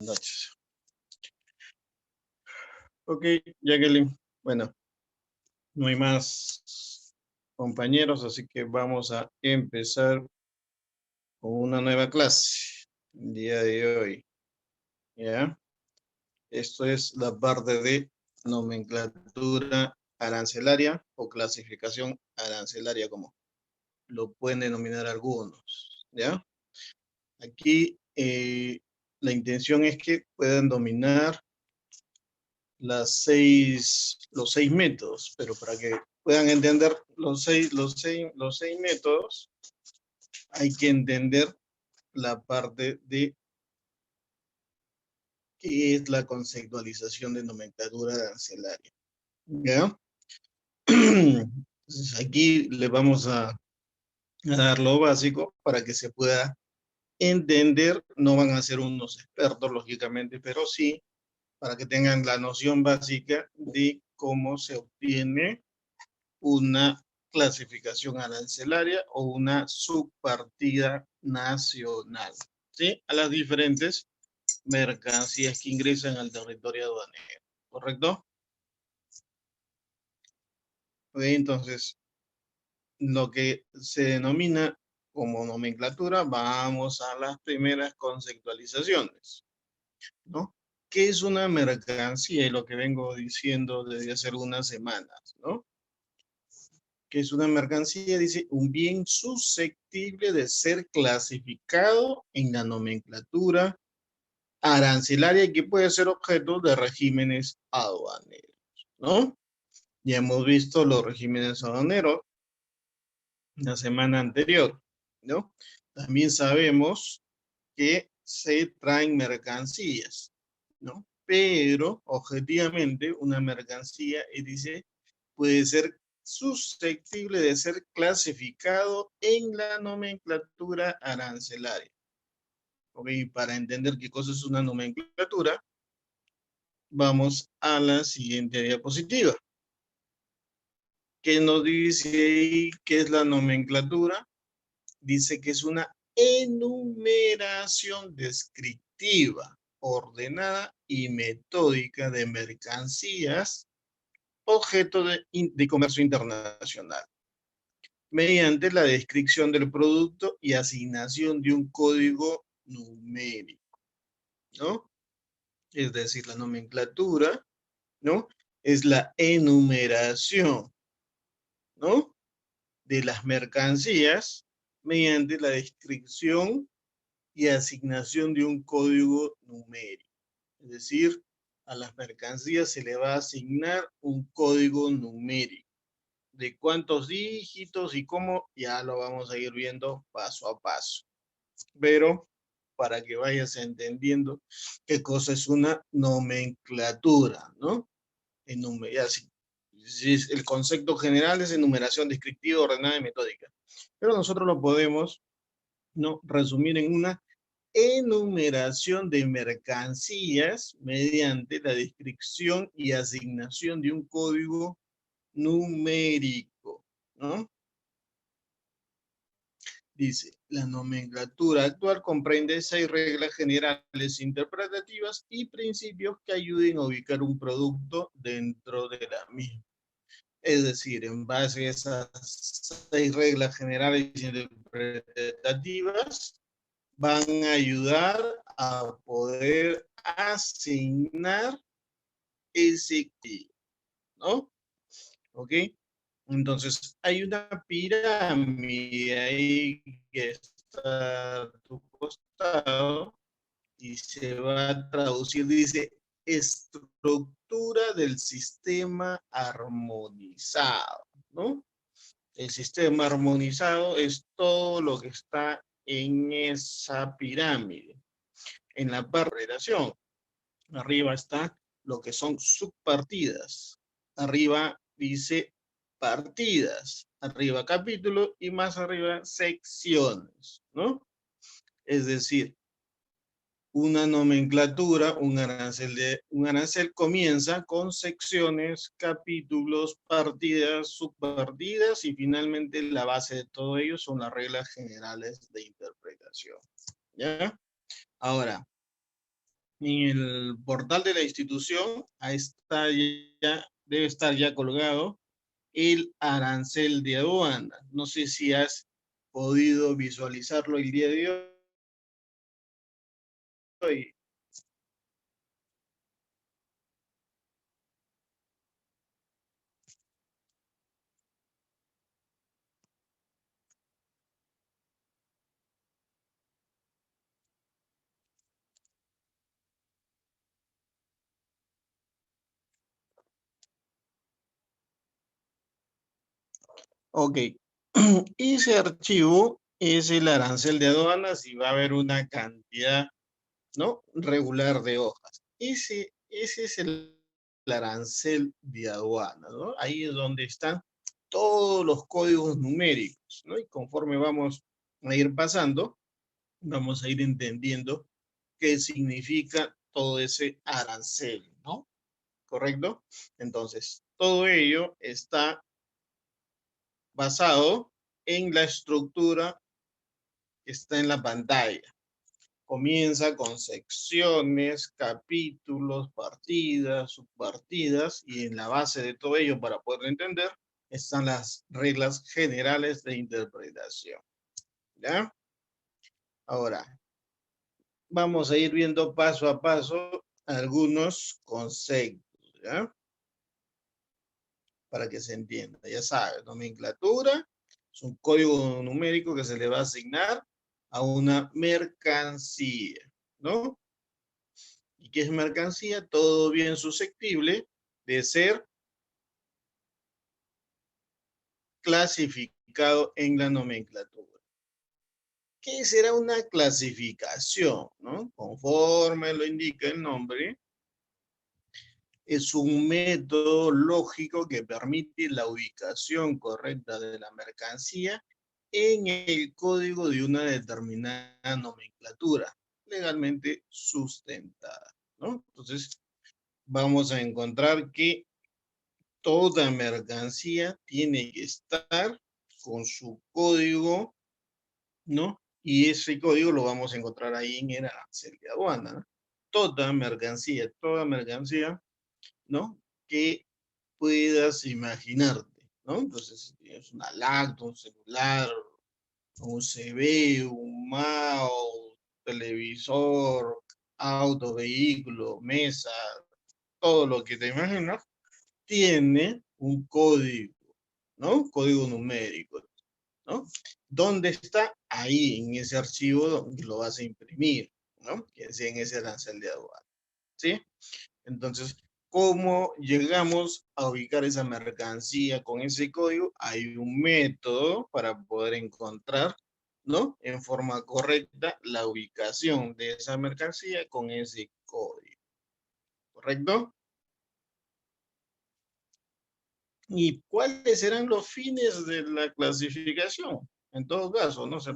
noches. Ok, Jacqueline. Bueno, no hay más compañeros, así que vamos a empezar con una nueva clase el día de hoy. ¿Ya? Esto es la parte de nomenclatura arancelaria o clasificación arancelaria, como lo pueden denominar algunos. ¿Ya? Aquí la intención es que puedan dominar los seis métodos, pero para que puedan entender los seis métodos, hay que entender la parte de qué es la conceptualización de nomenclatura arancelaria. ¿Ya? Entonces aquí le vamos a dar lo básico para que se pueda entender. No van a ser unos expertos, lógicamente, pero sí para que tengan la noción básica de cómo se obtiene una clasificación arancelaria o una subpartida nacional, ¿sí? A las diferentes mercancías que ingresan al territorio aduanero, ¿correcto? Entonces, lo que se denomina como nomenclatura, vamos a las primeras conceptualizaciones, ¿no? ¿Qué es una mercancía? Y lo que vengo diciendo desde hace algunas semanas, ¿no? Que es una mercancía, dice, un bien susceptible de ser clasificado en la nomenclatura arancelaria y que puede ser objeto de regímenes aduaneros, ¿no? Ya hemos visto los regímenes aduaneros la semana anterior, ¿no? También sabemos que se traen mercancías, ¿no? Pero objetivamente una mercancía, dice, puede ser susceptible de ser clasificado en la nomenclatura arancelaria. Ok, para entender qué cosa es una nomenclatura, vamos a la siguiente diapositiva. ¿Qué nos dice ahí qué es la nomenclatura? Dice que es una enumeración descriptiva, ordenada y metódica de mercancías objeto de comercio internacional, mediante la descripción del producto y asignación de un código numérico, ¿no? Es decir, la nomenclatura, ¿no? Es la enumeración, ¿no? De las mercancías mediante la descripción y asignación de un código numérico. Es decir, a las mercancías se le va a asignar un código numérico. De cuántos dígitos y cómo, ya lo vamos a ir viendo paso a paso. Pero para que vayas entendiendo qué cosa es una nomenclatura, ¿no? El concepto general es enumeración descriptiva, ordenada y metódica. Pero nosotros lo podemos, ¿no?, resumir en una enumeración de mercancías mediante la descripción y asignación de un código numérico, ¿no? Dice, la nomenclatura actual comprende 6 reglas generales interpretativas y principios que ayuden a ubicar un producto dentro de la misma. Es decir, en base a esas 6 reglas generales interpretativas, van a ayudar a poder asignar ese código, ¿no? ¿Ok? Entonces, hay una pirámide ahí que está a tu costado y se va a traducir, dice, estructura del sistema armonizado, ¿no? El sistema armonizado es todo lo que está en esa pirámide. En la parte de relación, arriba está lo que son subpartidas. Arriba dice partidas. Arriba capítulo y más arriba secciones, ¿no? Es decir, una nomenclatura, un arancel comienza con secciones, capítulos, partidas, subpartidas y finalmente la base de todo ello son las reglas generales de interpretación. ¿Ya? Ahora, en el portal de la institución, ahí está ya, debe estar ya colgado el arancel de aduana. No sé si has podido visualizarlo el día de hoy. Ok. Ese archivo es el arancel de aduanas y va a haber una cantidad, ¿no?, regular de hojas. Ese es el arancel de aduana, ¿no? Ahí es donde están todos los códigos numéricos, ¿no? Y conforme vamos a ir pasando, vamos a ir entendiendo qué significa todo ese arancel, ¿no? ¿Correcto? Entonces, todo ello está basado en la estructura que está en la pantalla. Comienza con secciones, capítulos, partidas, subpartidas, y en la base de todo ello, para poder entender, están las reglas generales de interpretación. ¿Ya? Ahora, vamos a ir viendo paso a paso algunos conceptos, ¿ya? Para que se entienda. Ya sabes, nomenclatura es un código numérico que se le va a asignar a una mercancía, ¿no? ¿Y qué es mercancía? Todo bien susceptible de ser clasificado en la nomenclatura. ¿Qué será una clasificación? ¿No? Conforme lo indica el nombre, es un método lógico que permite la ubicación correcta de la mercancía en el código de una determinada nomenclatura legalmente sustentada, ¿no? Entonces, vamos a encontrar que toda mercancía tiene que estar con su código, ¿no? Y ese código lo vamos a encontrar ahí en el arancel de aduana, ¿no? Toda mercancía, ¿no?, que puedas imaginarte, ¿no? Entonces, si tienes una lacto, un celular, un CV, un mouse, televisor, auto, vehículo, mesa, todo lo que te imaginas, tiene un código, ¿no? Código numérico, ¿no? ¿Dónde está? Ahí, en ese archivo donde lo vas a imprimir, ¿no? Que es en ese arancel de aduana, ¿sí? Entonces, ¿cómo llegamos a ubicar esa mercancía con ese código? Hay un método para poder encontrar, ¿no?, en forma correcta la ubicación de esa mercancía con ese código, ¿correcto? ¿Y cuáles serán los fines de la clasificación? En todo caso, no sé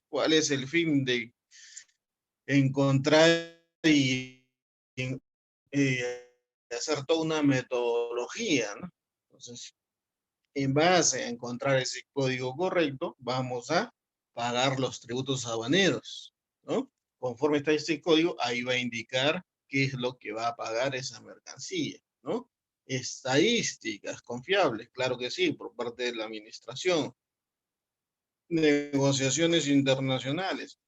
cuál es el fin de encontrar y hacer toda una metodología, ¿no? Entonces, en base a encontrar ese código correcto, vamos a pagar los tributos aduaneros, ¿no? Conforme está este código, ahí va a indicar qué es lo que va a pagar esa mercancía, ¿no? Estadísticas confiables, claro que sí, por parte de la administración. Negociaciones internacionales,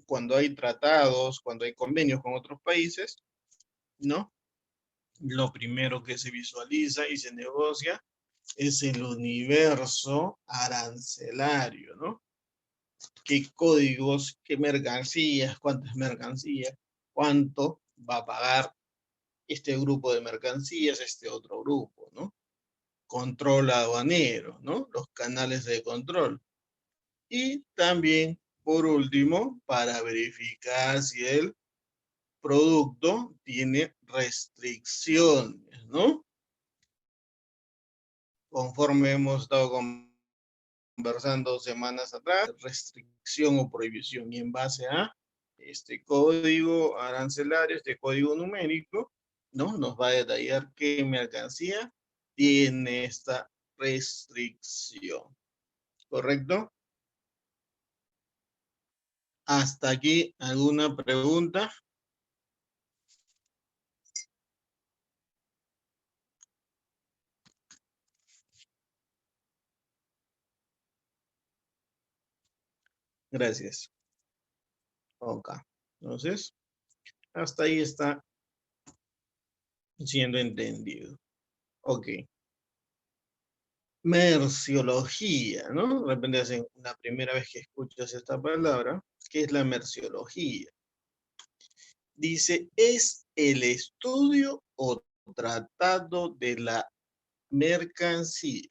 cuando hay tratados, cuando hay convenios con otros países, ¿no? Lo primero que se visualiza y se negocia es el universo arancelario, ¿no? ¿Qué códigos, qué mercancías, cuántas mercancías, cuánto va a pagar este grupo de mercancías, este otro grupo, ¿no? Control aduanero, ¿no? Los canales de control. Y también, por último, para verificar si el producto tiene restricciones, ¿no? Conforme hemos estado conversando semanas atrás, restricción o prohibición, y en base a este código arancelario, este código numérico, ¿no?, nos va a detallar qué mercancía tiene esta restricción, ¿correcto? Hasta aquí, ¿alguna pregunta? Gracias. Ok. Entonces, hasta ahí está siendo entendido. Ok. Merciología, ¿no? De repente es la primera vez que escuchas esta palabra. ¿Qué es la merciología? Dice, es el estudio o tratado de la mercancía.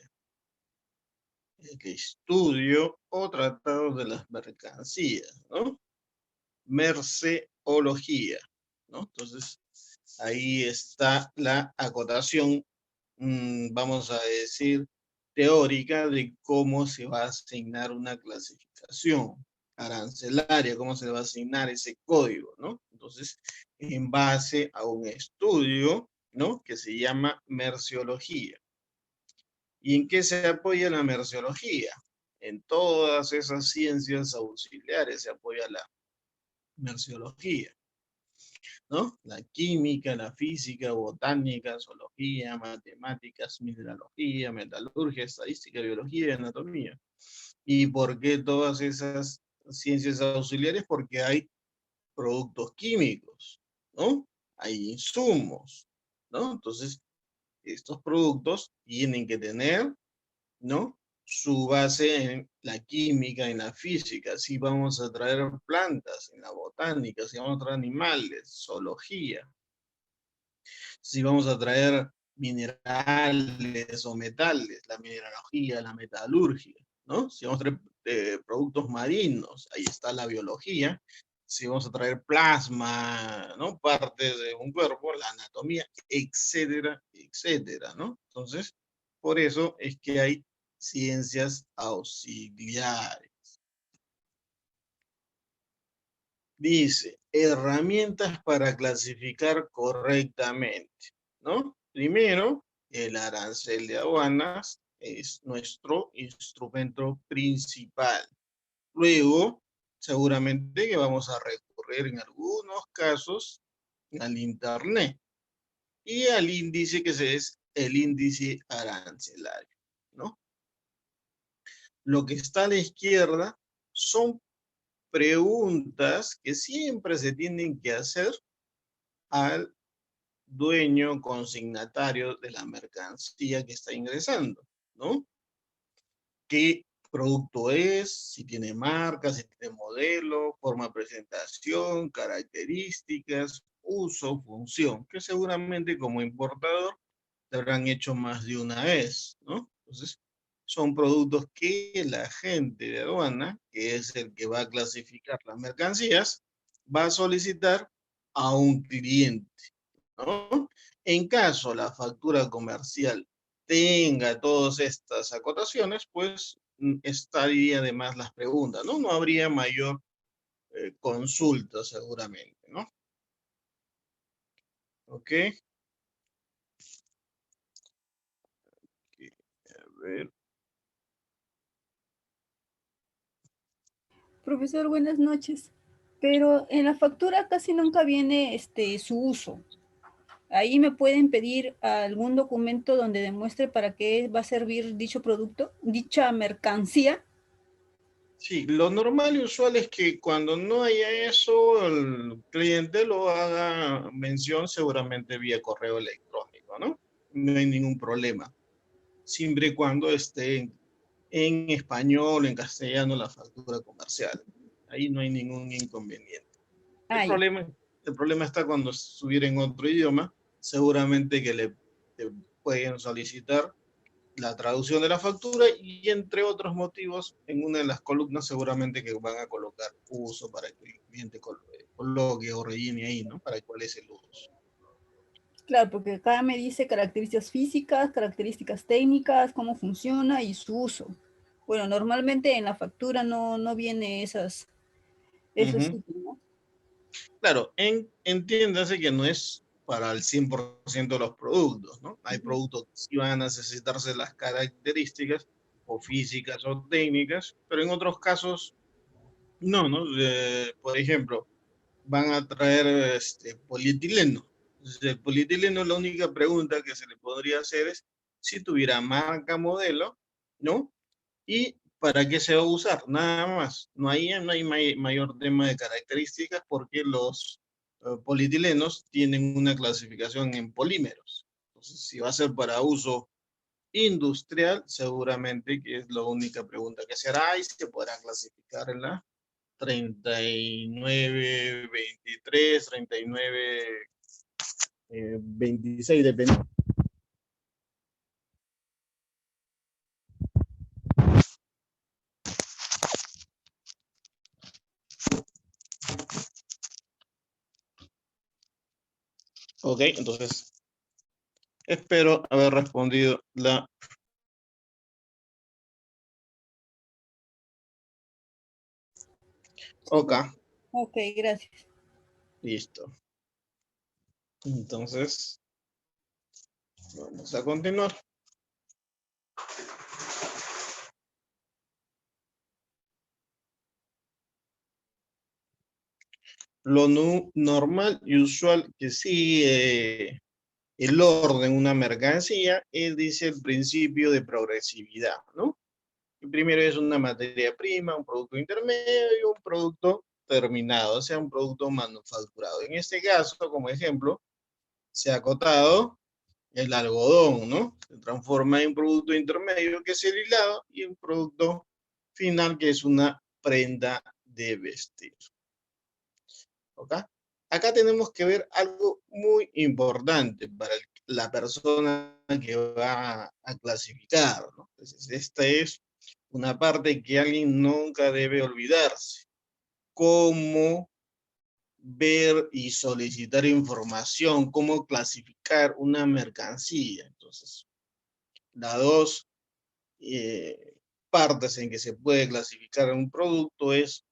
El estudio o tratado de las mercancías, ¿no? Merceología, ¿no? Entonces, ahí está la acotación, vamos a decir, teórica de cómo se va a asignar una clasificación arancelaria, cómo se va a asignar ese código, ¿no? Entonces, en base a un estudio, ¿no? Que se llama merciología. ¿Y en qué se apoya la merciología? En todas esas ciencias auxiliares se apoya la merciología, ¿no? La química, la física, botánica, zoología, matemáticas, mineralogía, metalurgia, estadística, biología y anatomía. ¿Y por qué todas esas ciencias auxiliares? Porque hay productos químicos, ¿no? Hay insumos, ¿no? Entonces, estos productos tienen que tener, ¿no? Su base en la química, en la física, si vamos a traer plantas, en la botánica, si vamos a traer animales, zoología, si vamos a traer minerales o metales, la mineralogía, la metalurgia, ¿no? Si vamos a traer productos marinos, ahí está la biología. Si vamos a traer plasma, ¿no? Partes de un cuerpo, la anatomía, etcétera, etcétera, ¿no? Entonces, por eso es que hay ciencias auxiliares. Dice, herramientas para clasificar correctamente, ¿no? Primero, el arancel de aduanas es nuestro instrumento principal. Luego, seguramente que vamos a recurrir en algunos casos al Internet y al índice que es el índice arancelario, ¿no? Lo que está a la izquierda son preguntas que siempre se tienen que hacer al dueño consignatario de la mercancía que está ingresando, ¿no? ¿Qué producto es? Si tiene marca, si tiene modelo, forma de presentación, características, uso, función, que seguramente como importador te habrán hecho más de una vez, ¿no? Entonces, son productos que la gente de aduana, que es el que va a clasificar las mercancías, va a solicitar a un cliente, ¿no? En caso la factura comercial tenga todas estas acotaciones, pues estaría de más las preguntas, ¿no? No habría mayor consulta seguramente, ¿no? ¿Ok? A ver. Profesor, buenas noches. Pero en la factura casi nunca viene su uso. Ahí me pueden pedir algún documento donde demuestre para qué va a servir dicho producto, dicha mercancía. Sí, lo normal y usual es que cuando no haya eso, el cliente lo haga mención seguramente vía correo electrónico, ¿no? No hay ningún problema, siempre y cuando esté en español, en castellano, la factura comercial. Ahí no hay ningún inconveniente. El Ah, ya. problema, el problema está cuando estuviera en otro idioma, seguramente que le pueden solicitar la traducción de la factura y entre otros motivos, en una de las columnas seguramente que van a colocar uso para que el cliente coloque o rellene ahí, ¿no? Para cuál es el uso. Claro, porque acá me dice características físicas, características técnicas, cómo funciona y su uso. Bueno, normalmente en la factura no viene esos Ujú. sitios, ¿no? Claro, entiéndase que no es para el 100% de los productos, ¿no? Hay Ujú. productos que sí van a necesitarse las características o físicas o técnicas, pero en otros casos no, ¿no? Por ejemplo, van a traer polietileno. Entonces, el polietileno, la única pregunta que se le podría hacer es si tuviera marca, modelo, ¿no? Y ¿Para qué se va a usar? Nada más. No hay mayor tema de características porque los polietilenos tienen una clasificación en polímeros. Entonces, si va a ser para uso industrial, seguramente que es la única pregunta que se hará y se podrá clasificar en la 3923, 3926, dependiendo. Ok, entonces espero haber respondido la... Ok, Ok, gracias. listo. Entonces, vamos a continuar. Lo normal y usual que sigue el orden una mercancía es, dice, el principio de progresividad, ¿no? El primero es una materia prima, un producto intermedio y un producto terminado, o sea, un producto manufacturado. En este caso, como ejemplo, se ha acotado el algodón, ¿no? Se transforma en un producto intermedio que es el hilado y un producto final que es una prenda de vestir. ¿Ok? Acá tenemos que ver algo muy importante para la persona que va a clasificar, ¿no? Entonces, esta es una parte que alguien nunca debe olvidarse. Cómo ver y solicitar información, cómo clasificar una mercancía. Entonces, las dos partes en que se puede clasificar un producto es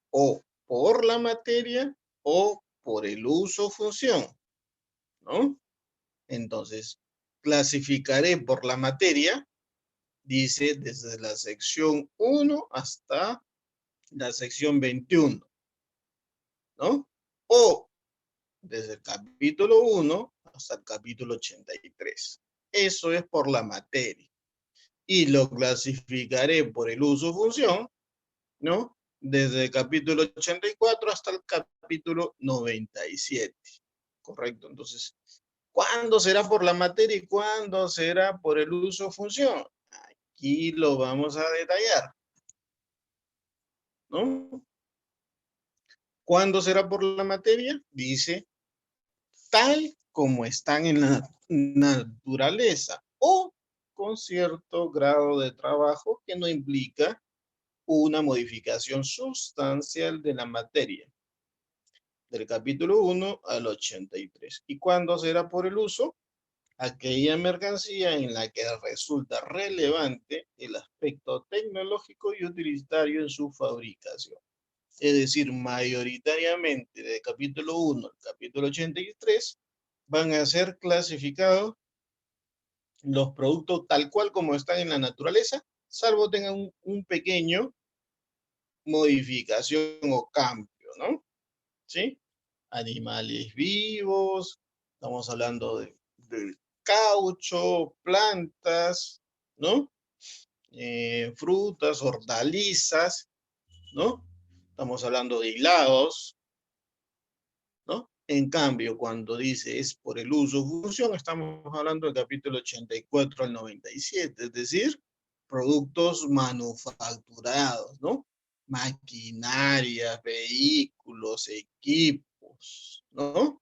o por la materia o por el uso o función, ¿no? Entonces, clasificaré por la materia, dice desde la sección 1 hasta la sección 21, ¿no? O desde el capítulo 1 hasta el capítulo 83. Eso es por la materia. Y lo clasificaré por el uso o función, ¿no? Desde el capítulo 84 hasta el capítulo 97. Correcto. Entonces, ¿cuándo será por la materia y cuándo será por el uso o función? Aquí lo vamos a detallar, ¿no? ¿Cuándo será por la materia? Dice, tal como están en la naturaleza o con cierto grado de trabajo que no implica una modificación sustancial de la materia, del capítulo 1 al 83. ¿Y cuándo será por el uso? Aquella mercancía en la que resulta relevante el aspecto tecnológico y utilitario en su fabricación. Es decir, mayoritariamente del capítulo 1 al capítulo 83 van a ser clasificados los productos tal cual como están en la naturaleza, salvo tengan un pequeño modificación o cambio, ¿no? ¿Sí? Animales vivos, estamos hablando de caucho, plantas, ¿no? Frutas, hortalizas, ¿no? Estamos hablando de hilados, ¿no? En cambio, cuando dice es por el uso o función, estamos hablando del capítulo 84 al 97, es decir, productos manufacturados, ¿no? Maquinarias, vehículos, equipos, ¿no? O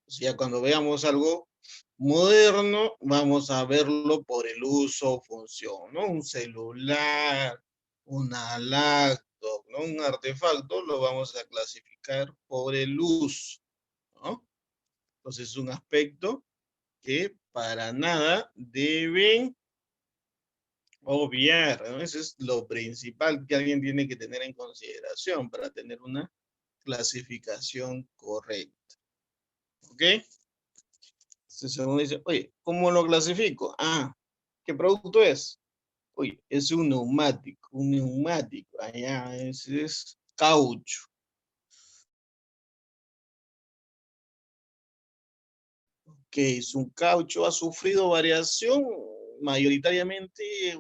sea, cuando veamos algo moderno, vamos a verlo por el uso o función, ¿no? Un celular, una laptop, ¿no? Un artefacto lo vamos a clasificar por el uso, ¿no? Entonces es un aspecto que para nada deben obviar, ¿no? Eso es lo principal que alguien tiene que tener en consideración para tener una clasificación correcta, ¿ok? Entonces, segundo dice, oye, ¿cómo lo clasifico? Ah, ¿qué producto es? Oye, es un neumático, allá, ese es caucho. Que es un caucho, ha sufrido variación mayoritariamente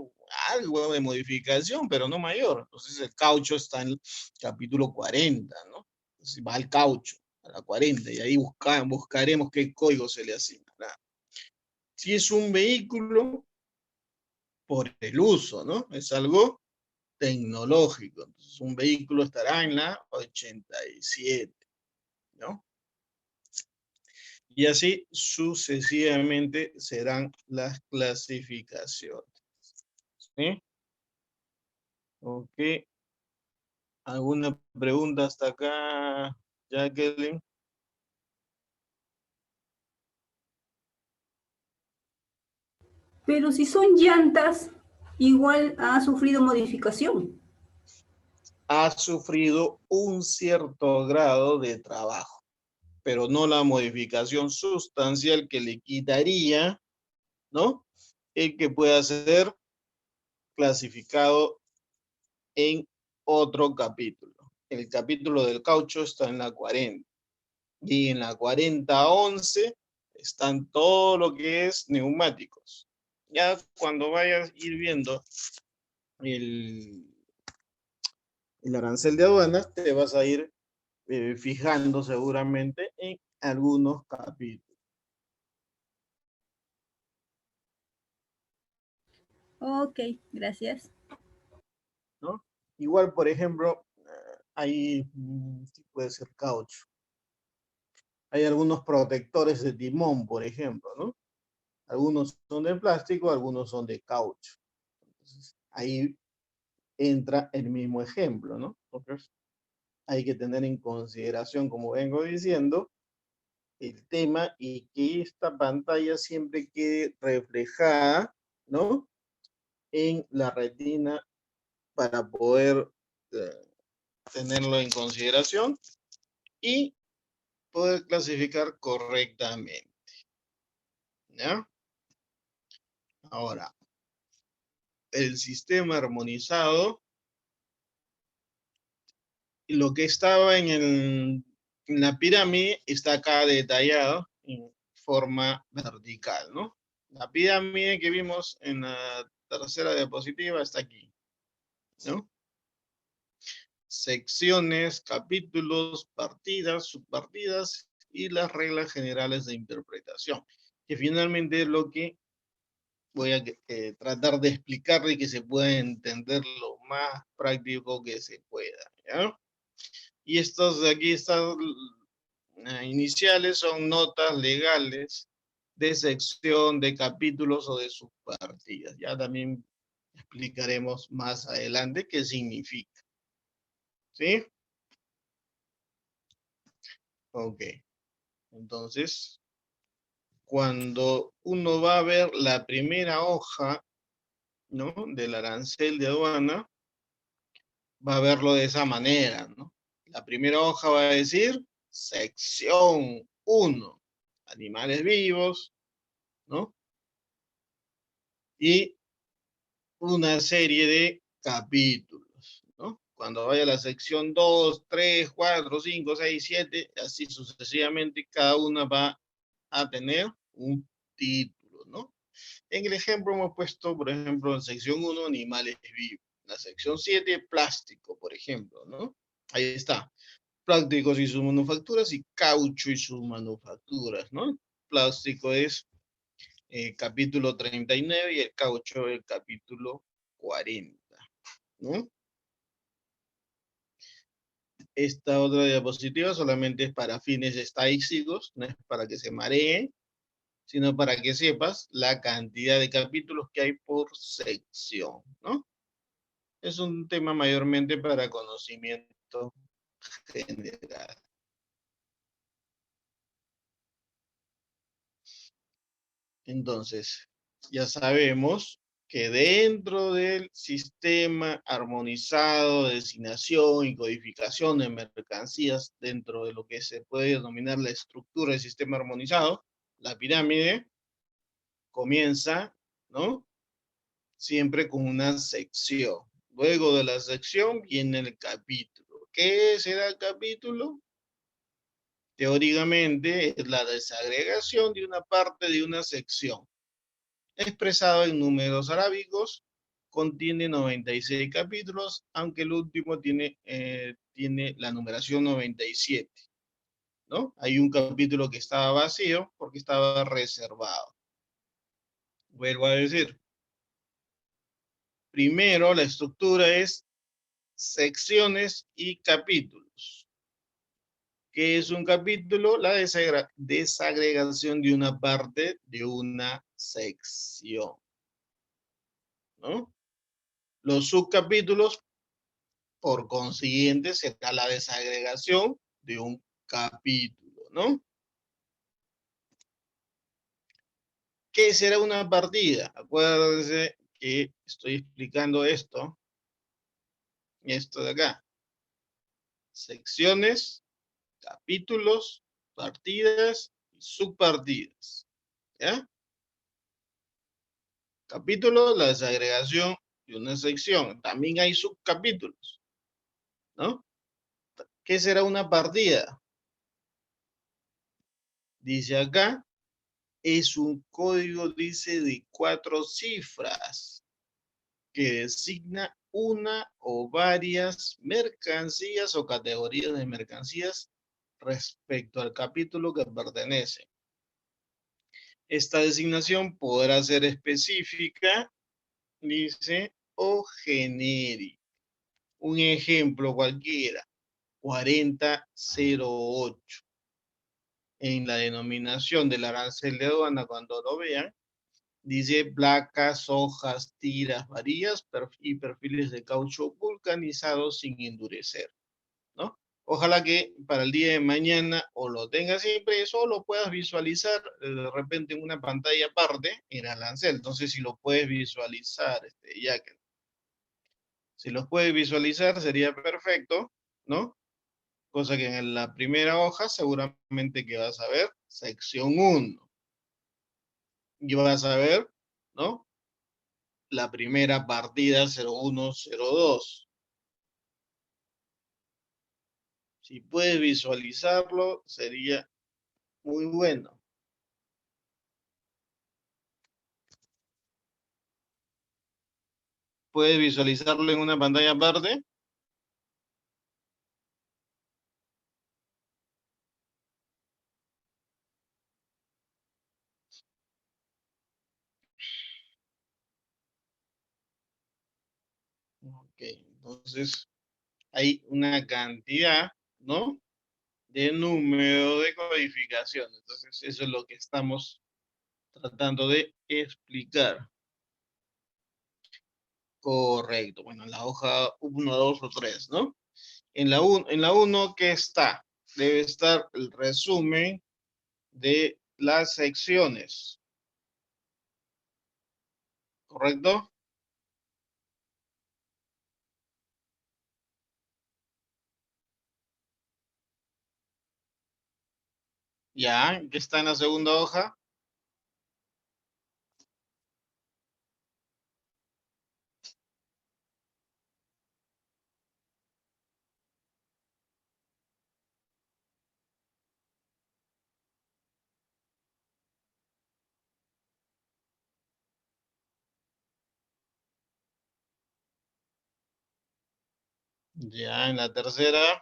algo de modificación, pero no mayor. Entonces el caucho está en el capítulo 40, ¿no? Entonces va al caucho, a la 40, y ahí buscaremos qué código se le asignará. Si es un vehículo, por el uso, ¿no? Es algo tecnológico. Entonces un vehículo estará en la 87, ¿no? Y así sucesivamente serán las clasificaciones. ¿Sí? Ok. ¿Alguna pregunta hasta acá, Jacqueline? Pero si son llantas, igual ha sufrido modificación. Ha sufrido un cierto grado de trabajo, pero no la modificación sustancial que le quitaría, ¿no? El que pueda ser clasificado en otro capítulo. El capítulo del caucho está en la 40. Y en la 4011 están todo lo que es neumáticos. Ya cuando vayas a ir viendo el, el arancel de aduanas, te vas a ir fijando seguramente en algunos capítulos, Ok, gracias. ¿no? Igual, por ejemplo, hay, puede ser caucho. Hay algunos protectores de timón, por ejemplo, ¿no? Algunos son de plástico, algunos son de caucho. Entonces, ahí entra el mismo ejemplo, ¿no? Entonces, hay que tener en consideración, como vengo diciendo, el tema y que esta pantalla siempre quede reflejada, ¿no? En la retina para poder eh, tenerlo en consideración y poder clasificar correctamente, ¿ya? Ahora, el sistema armonizado, lo que estaba en la pirámide está acá detallado en forma vertical, ¿no? La pirámide que vimos en la tercera diapositiva está aquí, ¿no? Secciones, capítulos, partidas, subpartidas y las reglas generales de interpretación, que finalmente es lo que voy a tratar de explicarle y que se pueda entender lo más práctico que se pueda, ¿ya? Y estos de aquí, estas iniciales son notas legales de sección, de capítulos o de subpartidas. Ya también explicaremos más adelante qué significa. ¿Sí? Ok. Entonces, cuando uno va a ver la primera hoja, ¿no? Del arancel de aduana, va a verlo de esa manera, ¿no? La primera hoja va a decir sección 1, animales vivos, ¿no? Y una serie de capítulos, ¿no? Cuando vaya a la sección 2, 3, 4, 5, 6, 7, así sucesivamente, cada una va a tener un título, ¿no? En el ejemplo hemos puesto, por ejemplo, en sección 1, animales vivos. En la sección 7, plástico, por ejemplo, ¿no? Ahí está. Plásticos y sus manufacturas y caucho y sus manufacturas, ¿no? Plástico es capítulo 39 y el caucho el capítulo 40, ¿no? Esta otra diapositiva solamente es para fines estadísticos, no es para que se maree, sino para que sepas la cantidad de capítulos que hay por sección, ¿no? Es un tema mayormente para conocimiento general. Entonces, ya sabemos que dentro del sistema armonizado de designación y codificación de mercancías, dentro de lo que se puede denominar la estructura del sistema armonizado, la pirámide comienza, ¿no? Siempre con una sección. Luego de la sección viene el capítulo. ¿Qué será el capítulo? Teóricamente es la desagregación de una parte de una sección, expresado en números arábicos contiene 96 capítulos, aunque el último tiene la numeración 97, ¿no? Hay un capítulo que estaba vacío porque estaba reservado. Vuelvo a decir, primero la estructura es secciones y capítulos. ¿Qué es un capítulo? La desagregación de una parte de una sección, ¿no? Los subcapítulos, por consiguiente, será la desagregación de un capítulo, ¿no? ¿Qué será una partida? Acuérdense que estoy explicando esto de acá. Secciones, capítulos, partidas y subpartidas, ¿ya? Capítulo, la desagregación de una sección. También hay subcapítulos, ¿no? ¿Qué será una partida? Dice acá, es un código, dice, de 4 cifras que designa una o varias mercancías o categorías de mercancías respecto al capítulo que pertenece. Esta designación podrá ser específica, dice, o genérica. Un ejemplo cualquiera, 4008. En la denominación del arancel de aduana, cuando lo vean, dice placas, hojas, tiras, varillas y perfiles de caucho vulcanizados sin endurecer, ¿no? Ojalá que para el día de mañana o lo tengas impreso o lo puedas visualizar de repente en una pantalla aparte en arancel. Entonces, si lo puedes visualizar, ya que si los puedes visualizar sería perfecto, ¿no? Cosa que en la primera hoja seguramente que vas a ver sección 1 y vas a ver, ¿no? La primera partida 0102. Si puedes visualizarlo, sería muy bueno. ¿Puedes visualizarlo en una pantalla aparte? Ok, entonces hay una cantidad, ¿no? De número de codificación. Entonces eso es lo que estamos tratando de explicar. Correcto. Bueno, en la hoja 1, 2 o 3, ¿no? En la 1, ¿qué está? Debe estar el resumen de las secciones. ¿Correcto? Ya, ¿qué está en la segunda hoja? Ya, en la tercera.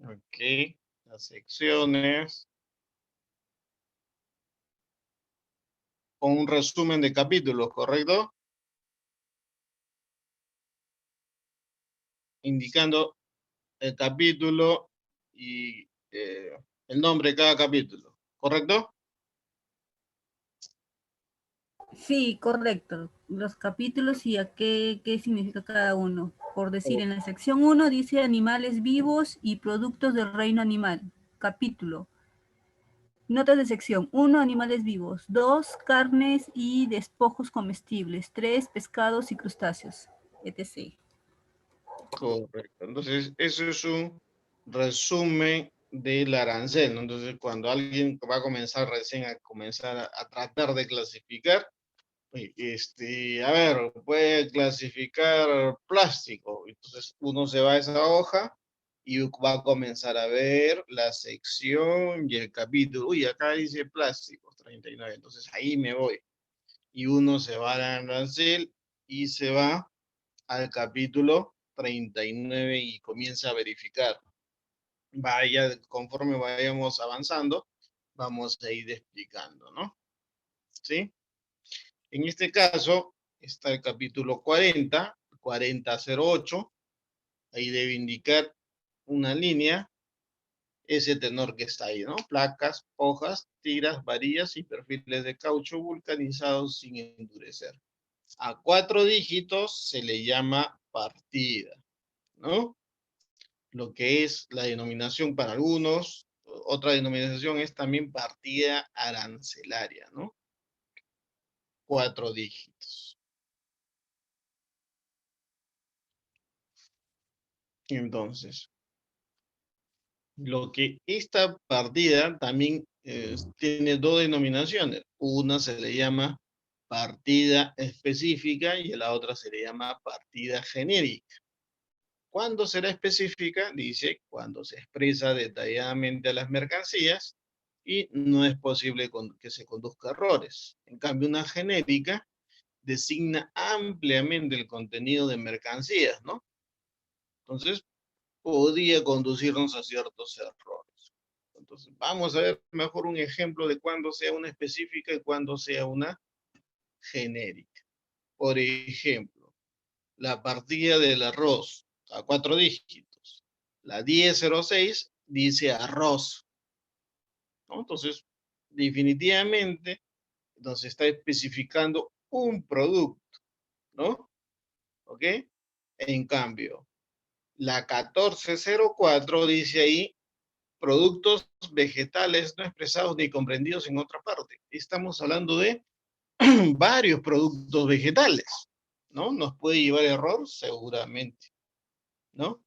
Ok, las secciones. Con un resumen de capítulos, ¿correcto? Indicando el capítulo y el nombre de cada capítulo, ¿correcto? Sí, correcto. Los capítulos y a qué significa cada uno. Por decir, en la sección 1 dice animales vivos y productos del reino animal. Capítulo. Notas de sección. 1, animales vivos. 2, carnes y despojos comestibles. 3, pescados y crustáceos, etc. Correcto. Entonces, eso es un resumen del arancel, ¿no? Entonces, cuando alguien va a comenzar recién a tratar de clasificar, a ver, puede clasificar plástico. Entonces, uno se va a esa hoja y va a comenzar a ver la sección y el capítulo. Uy, acá dice plásticos 39, entonces ahí me voy. Y uno se va al arancel y se va al capítulo 39 y comienza a verificar. Vaya, conforme vayamos avanzando, vamos a ir explicando, ¿no? ¿Sí? En este caso está el capítulo 40, 4008, ahí debe indicar una línea, ese tenor que está ahí, ¿no? Placas, hojas, tiras, varillas y perfiles de caucho vulcanizados sin endurecer. A 4 dígitos se le llama partida, ¿no? Lo que es la denominación para algunos, otra denominación es también partida arancelaria, ¿no? 4 dígitos. Entonces, lo que esta partida también tiene dos denominaciones. Una se le llama partida específica y la otra se le llama partida genérica. ¿Cuándo será específica? Dice cuando se expresa detalladamente a las mercancías y no es posible que se conduzca errores. En cambio, una genérica designa ampliamente el contenido de mercancías, ¿no? Entonces, podría conducirnos a ciertos errores. Entonces, vamos a ver mejor un ejemplo de cuándo sea una específica y cuándo sea una genérica. Por ejemplo, la partida del arroz a 4 dígitos. La 1006 dice arroz, ¿no? Entonces, definitivamente nos está especificando un producto, ¿no? ¿Ok? En cambio, la 1404 dice ahí productos vegetales no expresados ni comprendidos en otra parte. Estamos hablando de varios productos vegetales, ¿no? ¿Nos puede llevar error? Seguramente, ¿no?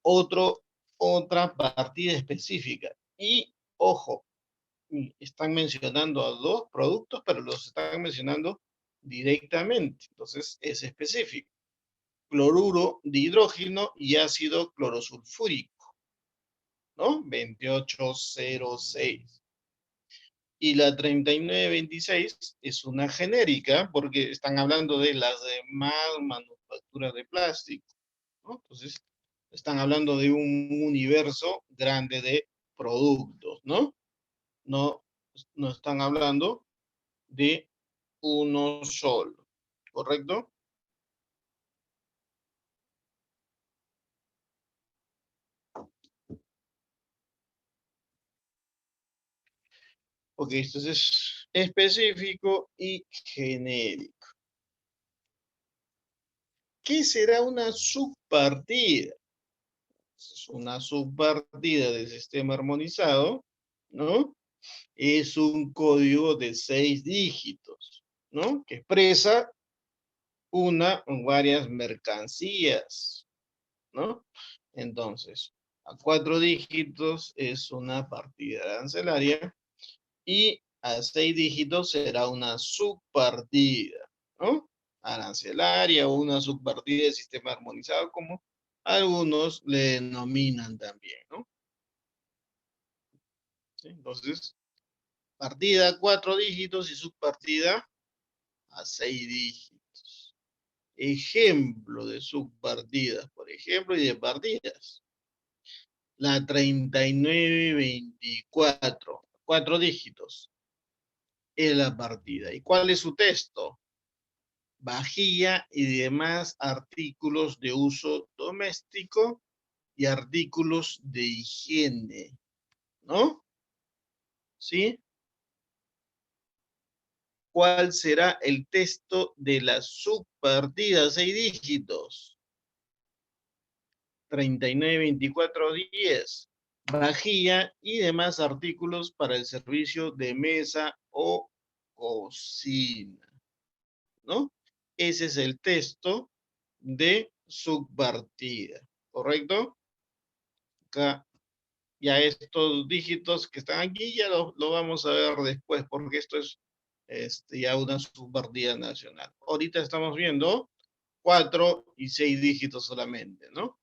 Otra partida específica. Y, ojo, están mencionando a dos productos, pero los están mencionando directamente. Entonces, es específico. Cloruro de hidrógeno y ácido clorosulfúrico, ¿no? 2806. Y la 3926 es una genérica porque están hablando de las demás manufacturas de plástico, ¿no? Entonces, están hablando de un universo grande de productos, ¿no? No, no están hablando de uno solo, ¿correcto? Ok, entonces específico y genérico. ¿Qué será una subpartida? Es una subpartida del sistema armonizado, ¿no? Es un código de 6 dígitos, ¿no? Que expresa una o varias mercancías, ¿no? Entonces, a 4 dígitos es una partida arancelaria y a 6 dígitos será una subpartida, ¿no? Arancelaria o una subpartida del sistema armonizado, como algunos le denominan también, ¿no? ¿Sí? Entonces, partida a 4 dígitos y subpartida a 6 dígitos. Ejemplo de subpartidas, por ejemplo, y de partidas. La 3924, 4 dígitos, es la partida. ¿Y cuál es su texto? Vajilla y demás artículos de uso doméstico y artículos de higiene, ¿no? ¿Sí? ¿Cuál será el texto de la subpartida 6 dígitos? 392410. Vajilla y demás artículos para el servicio de mesa o cocina, ¿no? Ese es el texto de subpartida, ¿correcto? Acá ya estos dígitos que están aquí ya lo vamos a ver después porque esto es ya una subpartida nacional. Ahorita estamos viendo 4 y 6 dígitos solamente, ¿no?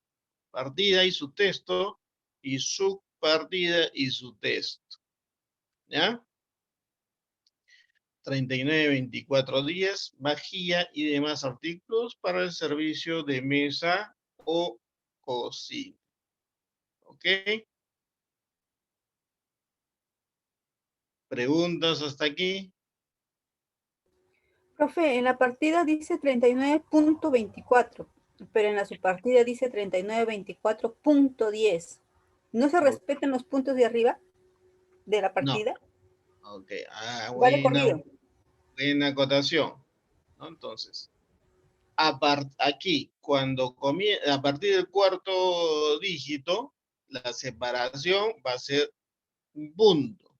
partida y su texto, y subpartida y su texto. ¿Ya? 39.24 días, vajilla y demás artículos para el servicio de mesa o cocina. ¿Ok? ¿Preguntas hasta aquí? Profe, en la partida dice 39.24, pero en la subpartida dice 39.24.10. ¿No se O- respetan los puntos de arriba de la No. partida? Ok. Ah, Va de buena, corrido. buena acotación. ¿No? Entonces, aquí, cuando comienza, a partir del cuarto dígito, la separación va a ser un punto,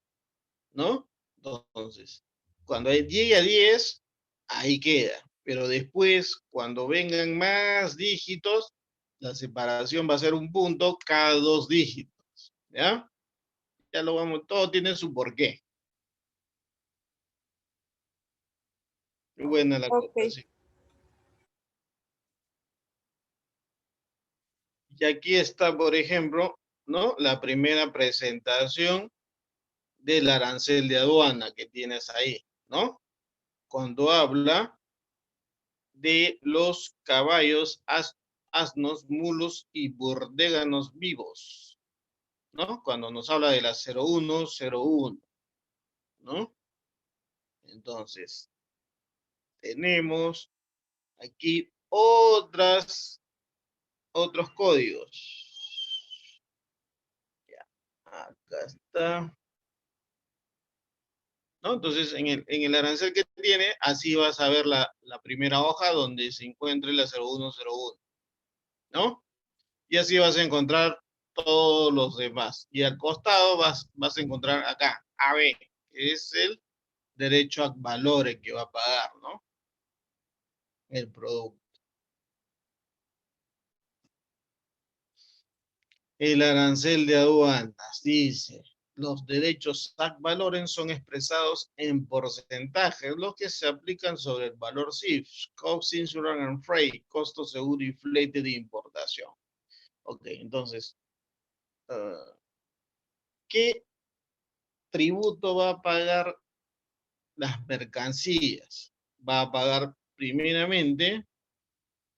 ¿no? Entonces, cuando llegue a 10, ahí queda. Pero después, cuando vengan más dígitos, la separación va a ser un punto cada 2 dígitos, ¿ya? Ya lo vamos, todo tiene su porqué. Muy buena la Ok. acotación. Y aquí está, por ejemplo, ¿no? La primera presentación del arancel de aduana que tienes ahí, ¿no? Cuando habla de los caballos, asnos, mulos y burdéganos vivos, ¿no? Cuando nos habla de la 0101, ¿no? Entonces, tenemos aquí otros códigos. Ya, acá está. ¿No? Entonces, en el arancel que tiene, así vas a ver la primera hoja donde se encuentre la 0101, ¿no? Y así vas a encontrar todos los demás. Y al costado vas a encontrar acá, AB, que es el derecho a valores que va a pagar, ¿no? El producto. El arancel de aduanas dice, los derechos ad valorem son expresados en porcentajes, los que se aplican sobre el valor CIF, Cost, Insurance and Freight, costo seguro y flete de importación. Ok, entonces, ¿qué tributo va a pagar las mercancías? Va a pagar primeramente,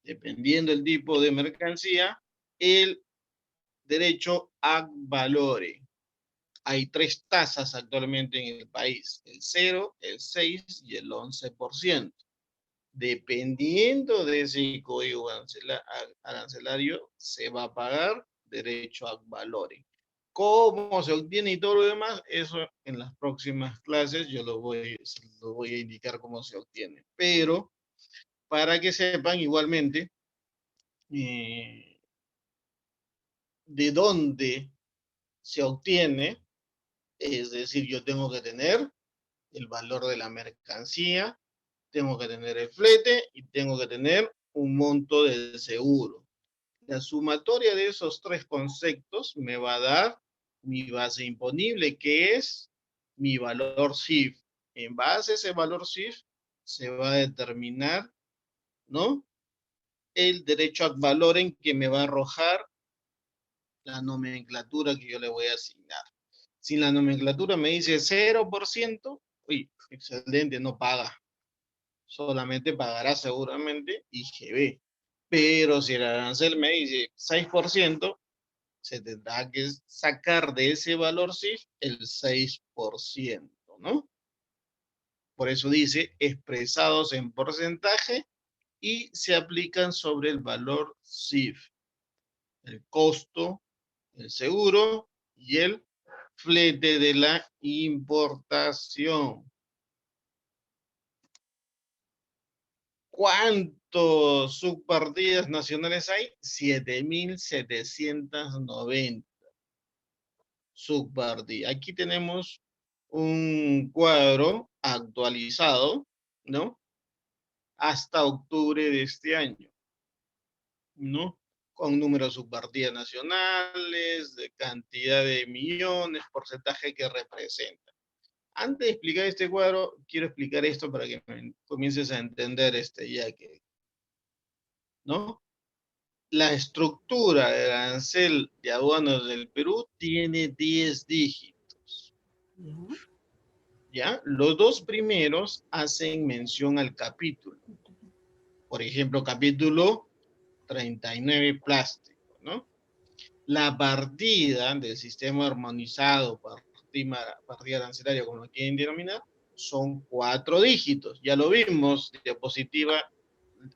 dependiendo del tipo de mercancía, el derecho ad valorem. Hay 3 tasas actualmente en el país, el 0, el 6 y el 11%. Dependiendo de ese código arancelario, se va a pagar derecho a valores. ¿Cómo se obtiene y todo lo demás? Eso en las próximas clases yo lo voy a indicar cómo se obtiene. Pero para que sepan igualmente eh, de dónde se obtiene, es decir, yo tengo que tener el valor de la mercancía, tengo que tener el flete y tengo que tener un monto del seguro. La sumatoria de esos 3 conceptos me va a dar mi base imponible, que es mi valor CIF. En base a ese valor CIF se va a determinar, ¿no? El derecho ad valorem que me va a arrojar la nomenclatura que yo le voy a asignar. Si la nomenclatura me dice 0%, uy, excelente, no paga. Solamente pagará seguramente IGB. Pero si el arancel me dice 6%, se tendrá que sacar de ese valor CIF el 6%, ¿no? Por eso dice expresados en porcentaje y se aplican sobre el valor CIF, el costo, el seguro y el flete de la importación. ¿Cuántos subpartidas nacionales hay? 7.790 subpartidas. Aquí tenemos un cuadro actualizado, ¿no? Hasta octubre de este año, ¿no? Con números de subpartidas nacionales, de cantidad de millones, porcentaje que representa. Antes de explicar este cuadro, quiero explicar esto para que comiences a entender ya que, ¿no? la estructura del arancel de aduanas del Perú tiene 10 dígitos. ¿Ya? Los dos primeros hacen mención al capítulo. Por ejemplo, capítulo 39, plástico, ¿no? La partida del sistema armonizado, partida arancelaria, como lo quieren denominar, son 4 dígitos. Ya lo vimos, diapositiva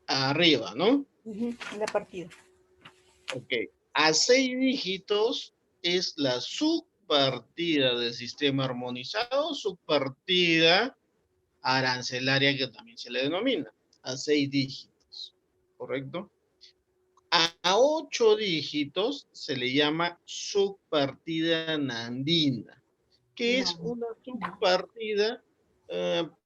arriba, ¿no? La partida. Ok. A 6 dígitos es la subpartida del sistema armonizado, subpartida arancelaria, que también se le denomina, a 6 dígitos, ¿correcto? A 8 dígitos se le llama subpartida nandina, que es una subpartida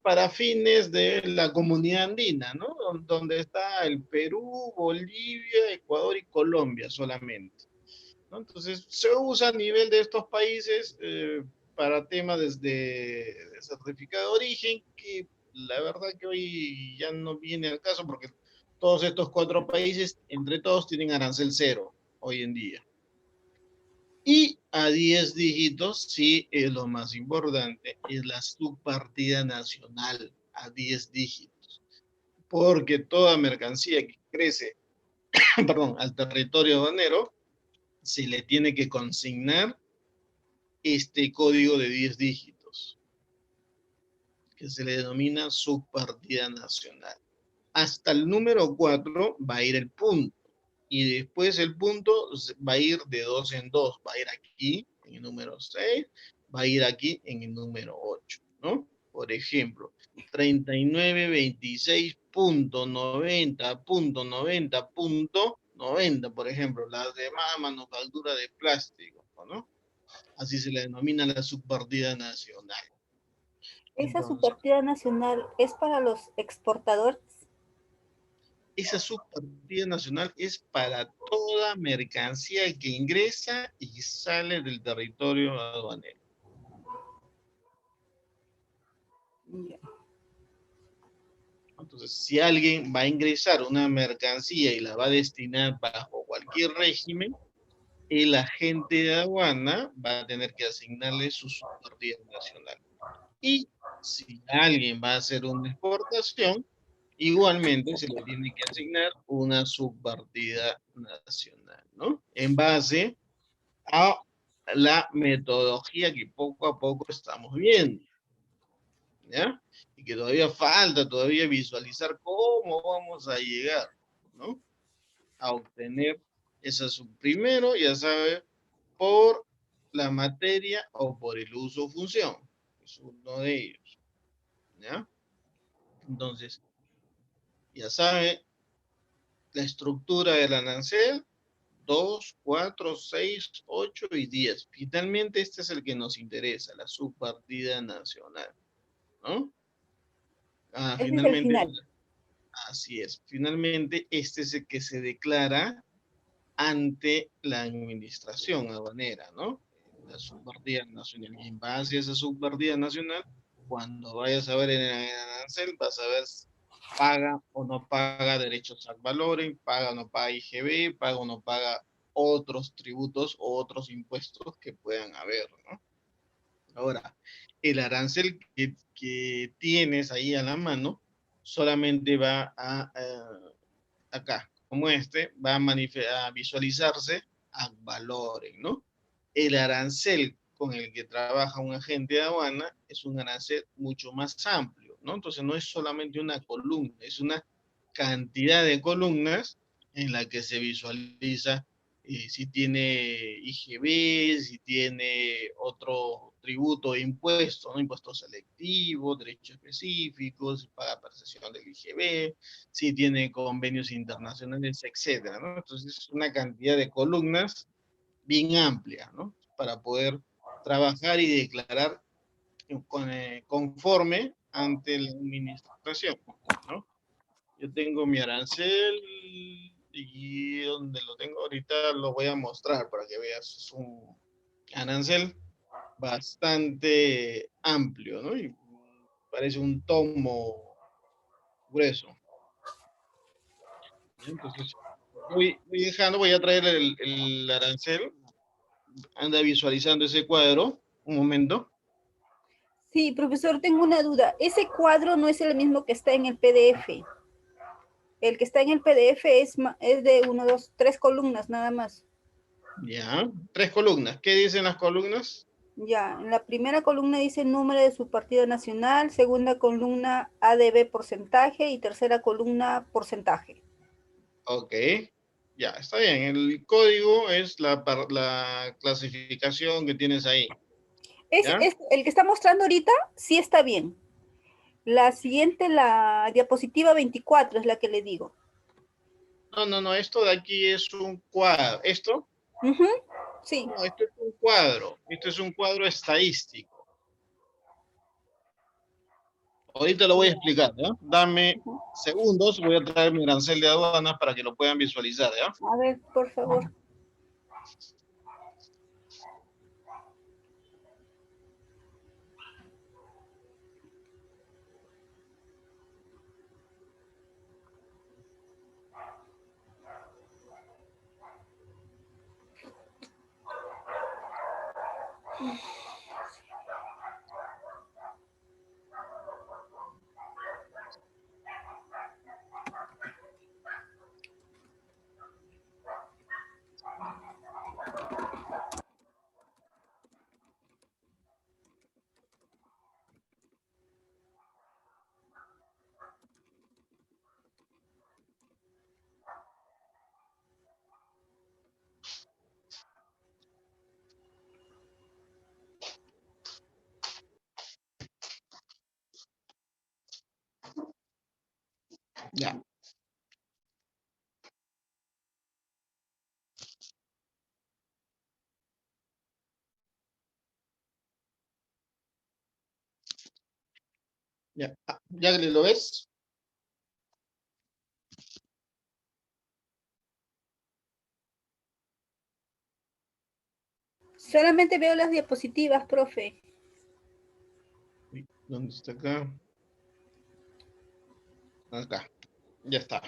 para fines de la comunidad andina, ¿no? Donde está el Perú, Bolivia, Ecuador y Colombia solamente, ¿no? Entonces, se usa a nivel de estos países para temas de certificado de origen, que la verdad que hoy ya no viene al caso porque todos estos 4 países, entre todos, tienen arancel cero hoy en día. Y a 10 dígitos, sí, es lo más importante, es la subpartida nacional a 10 dígitos. Porque toda mercancía que crece, perdón, al territorio aduanero, se le tiene que consignar este código de 10 dígitos, que se le denomina subpartida nacional. Hasta el número 4 va a ir el punto. Y después el punto va a ir de 2 en 2. Va a ir aquí en el número 6, va a ir aquí en el número 8, ¿no? Por ejemplo, 3926.90.90.90, por ejemplo, las demás manufactura de plástico, ¿no? Así se le denomina la subpartida nacional. Esa Entonces, subpartida nacional es para los exportadores. esa subpartida nacional es para toda mercancía que ingresa y sale del territorio aduanero. Entonces, si alguien va a ingresar una mercancía y la va a destinar bajo cualquier régimen, el agente de aduana va a tener que asignarle su subpartida nacional. Y si alguien va a hacer una exportación, igualmente se le tiene que asignar una subpartida nacional, ¿no? En base a la metodología que poco a poco estamos viendo, ¿ya? Y que todavía falta todavía visualizar cómo vamos a llegar, ¿no? A obtener esa subprimero, ya sabe, por la materia o por el uso o función. Es uno de ellos, ¿ya? Entonces, ya sabe, la estructura del arancel, 2, 4, 6, 8 y 10. Finalmente, este es el que nos interesa, la subpartida nacional, ¿no? Ese es el Finalmente, final. así es. Finalmente, este es el que se declara ante la administración aduanera, ¿no? La subpartida nacional. Y en base a esa subpartida nacional, cuando vayas a ver en el arancel, vas a ver si paga o no paga derechos ad valorem, paga o no paga IGB, paga o no paga otros tributos o otros impuestos que puedan haber, ¿no? Ahora, el arancel que tienes ahí a la mano solamente va a acá, como este, va a visualizarse ad valorem, ¿no? El arancel con el que trabaja un agente de aduana es un arancel mucho más amplio, ¿no? Entonces no es solamente una columna, es una cantidad de columnas en la que se visualiza si tiene IGB, si tiene otro tributo o impuesto, ¿no? Impuestos selectivos, derechos específicos, si paga percepción del IGB, si tiene convenios internacionales, etcétera, ¿no? Entonces es una cantidad de columnas bien amplia, ¿no? Para poder trabajar y declarar conforme ante la administración, ¿no? Yo tengo mi arancel y donde lo tengo ahorita lo voy a mostrar para que veas. Es un arancel bastante amplio, ¿no? Y parece un tomo grueso. Entonces, Voy dejando, voy a traer el arancel. Anda visualizando ese cuadro. Un momento. Sí, profesor, tengo una duda. Ese cuadro no es el mismo que está en el PDF. El que está en el PDF es de uno, dos, tres columnas nada más. Ya. 3 columnas. ¿Qué dicen las columnas? Ya, en la primera columna dice el número de su partido nacional, segunda columna ADB porcentaje y tercera columna porcentaje. Ok. Ya, está bien. El código es la clasificación que tienes ahí. ¿Ya? El que está mostrando ahorita sí está bien. La siguiente, la diapositiva 24 es la que le digo. No, no, no. Esto de aquí es un cuadro. ¿Esto? Ujú, sí. No, esto es un cuadro. Esto es un cuadro estadístico. Ahorita lo voy a explicar, ¿ya? Dame segundos. Voy a traer mi arancel de aduanas para que lo puedan visualizar, ¿ya? A ver, por favor. Ya. Ya. ¿Ya lo ves? Solamente veo las diapositivas, profe. ¿Dónde está acá? Acá. Ya está.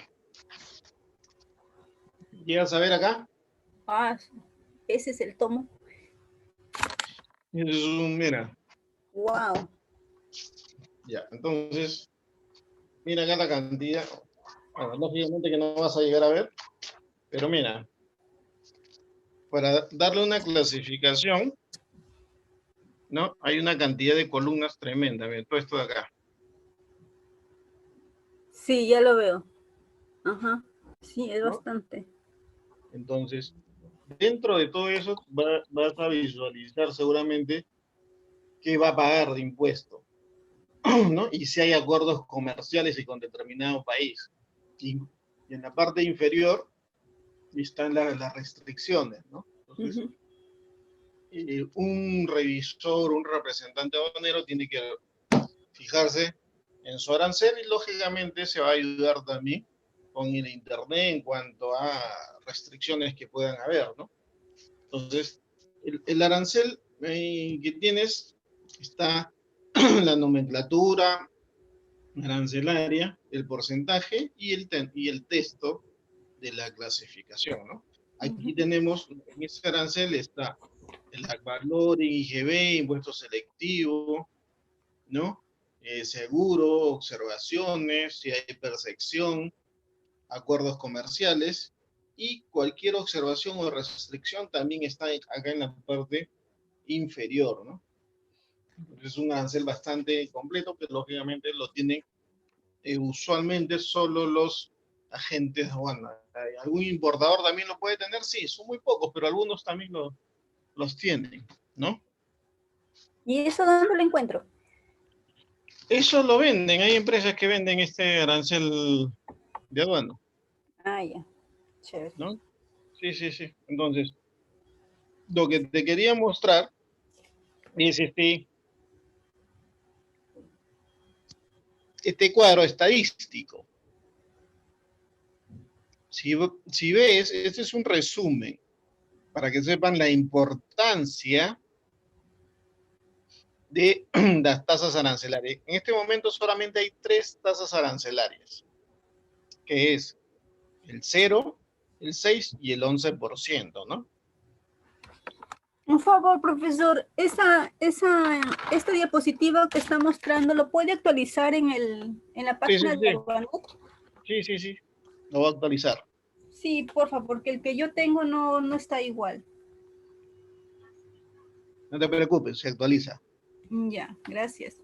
¿Llegas a ver acá? Ah, ese es el tomo. Es un, mira. Wow. Ya. Entonces, mira acá la cantidad. Bueno, lógicamente que no vas a llegar a ver, pero mira, para darle una clasificación, ¿no? Hay una cantidad de columnas tremenda. Mira, todo esto de acá. Sí, ya lo veo. Ajá. Sí, es ¿No? bastante. Entonces, dentro de todo eso vas a visualizar seguramente qué va a pagar de impuesto, ¿no? Y si hay acuerdos comerciales y con determinado país. Y, y en la parte inferior están las restricciones, ¿no? Entonces, Ujú. un revisor, un representante aduanero tiene que fijarse en su arancel y lógicamente se va a ayudar también con el Internet en cuanto a restricciones que puedan haber, ¿no? Entonces, el arancel que tienes está la nomenclatura arancelaria, el porcentaje y el texto de la clasificación, ¿no? Aquí Ujú. tenemos, en ese arancel está el valor, IGB, impuesto selectivo, ¿no? Seguro, observaciones, si hay percepción, acuerdos comerciales y cualquier observación o restricción también está acá en la parte inferior, ¿no? Es un arancel bastante completo que lógicamente lo tienen usualmente solo los agentes de aduana. ¿Algún importador también lo puede tener? Sí, son muy pocos, pero algunos también los tienen, ¿no? ¿Y eso dónde lo encuentro? Eso lo venden, hay empresas que venden este arancel de aduana, Ah, ya. Chévere. ¿no? Sí, sí, sí. Entonces, lo que te quería mostrar es este cuadro estadístico. Si ves, este es un resumen para que sepan la importancia de las tasas arancelarias. En este momento solamente hay 3 tasas arancelarias, que es el 0, el 6 y el 11%, ¿no? Por favor, profesor, esta diapositiva que está mostrando, ¿lo puede actualizar en la Sí, sí, página de sí. Aduanet? Sí, sí, sí. Lo voy a actualizar. Sí, por favor, porque el que yo tengo no está igual. No te preocupes, se actualiza. Ya, gracias.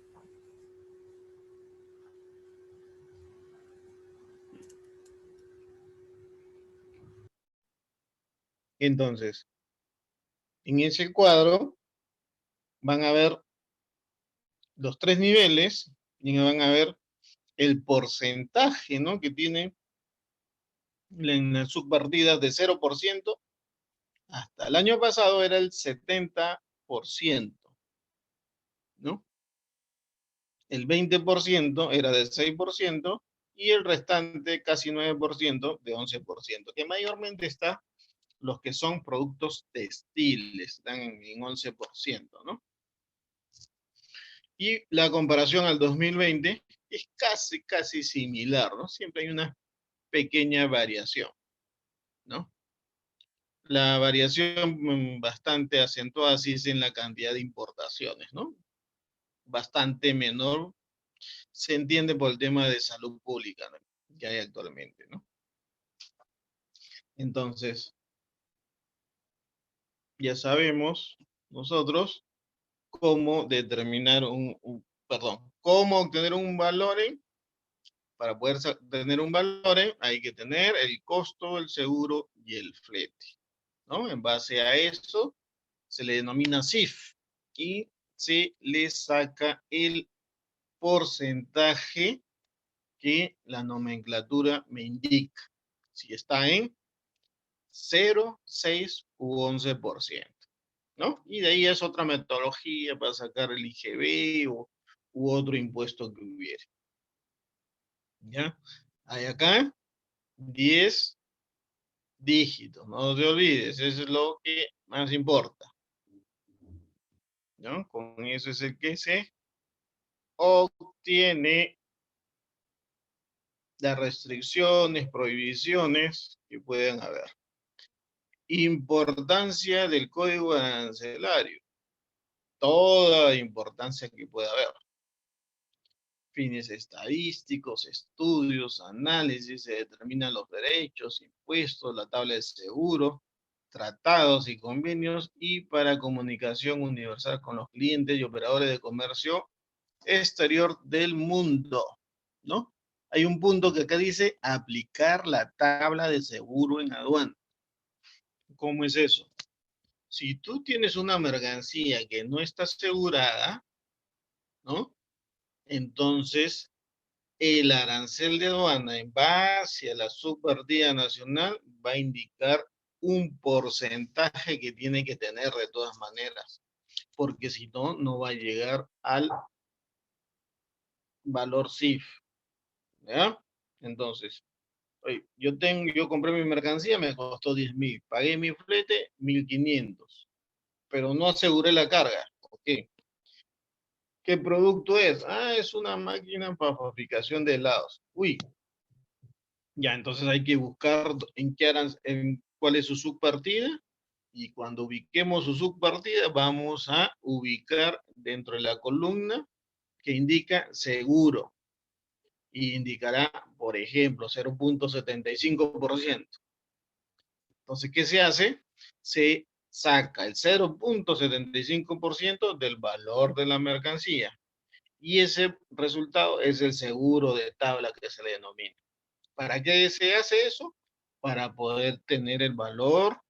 Entonces, en ese cuadro van a ver los tres niveles y van a ver el porcentaje, ¿no? Que tiene en las subpartidas de 0%, hasta el año pasado era el 70%, ¿no? El 20% era del 6% y el restante, casi 9%, de 11%, que mayormente está los que son productos textiles, están en 11%, ¿no? Y la comparación al 2020 es casi similar, ¿no? Siempre hay una pequeña variación, ¿no? La variación bastante acentuada sí es en la cantidad de importaciones, ¿no? Bastante menor, se entiende por el tema de salud pública, ¿no? Que hay actualmente, ¿no? Entonces, ya sabemos nosotros cómo determinar cómo obtener un valor. Para poder tener un valor, hay que tener el costo, el seguro y el flete, ¿no? En base a eso, se le denomina CIF y se le saca el porcentaje que la nomenclatura me indica. Si está en 0, 6 u 11%, ¿no? Y de ahí es otra metodología para sacar el IGB u otro impuesto que hubiera. ¿Ya? Hay acá 10 dígitos, no te olvides, eso es lo que más importa, ¿no? Con eso es el que se obtiene las restricciones, prohibiciones que pueden haber. Importancia del código arancelario, toda la importancia que pueda haber. Fines estadísticos, estudios, análisis, se determinan los derechos, impuestos, la tabla de seguro, tratados y convenios, y para comunicación universal con los clientes y operadores de comercio exterior del mundo, ¿no? Hay un punto que acá dice aplicar la tabla de seguro en aduana. ¿Cómo es eso? Si tú tienes una mercancía que no está asegurada, ¿no? Entonces, el arancel de aduana en base a la subpartida nacional va a indicar un porcentaje que tiene que tener de todas maneras, porque si no, no va a llegar al valor CIF, ¿ya? Entonces, oye, yo compré mi mercancía, me costó 10.000, pagué mi flete 1.500, pero no aseguré la carga. Ok. ¿Qué producto es? Ah, es una máquina para fabricación de helados. Uy, ya, entonces hay que buscar en cuál es su subpartida, y cuando ubiquemos su subpartida vamos a ubicar dentro de la columna que indica seguro y indicará, por ejemplo, 0.75%. Entonces, ¿qué se hace? Se saca el 0.75% del valor de la mercancía y ese resultado es el seguro de tabla que se le denomina. ¿Para qué se hace eso? Para poder tener el valor,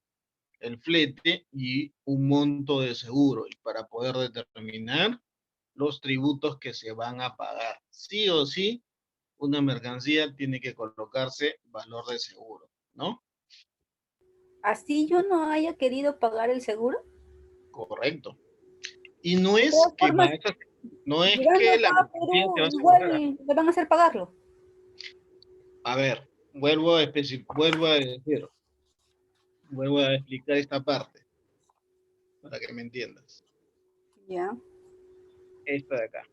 el flete y un monto de seguro, y para poder determinar los tributos que se van a pagar. Sí o sí, una mercancía tiene que colocarse valor de seguro, ¿no? Así yo no haya querido pagar el seguro. Correcto. Y no De es todas que formas, no es llegando que acá la a mercancía se va Perú, a igual asegurar. me van a hacer pagarlo. A ver, vuelvo a explicar esta parte para que me entiendas. Ya. Esta de acá.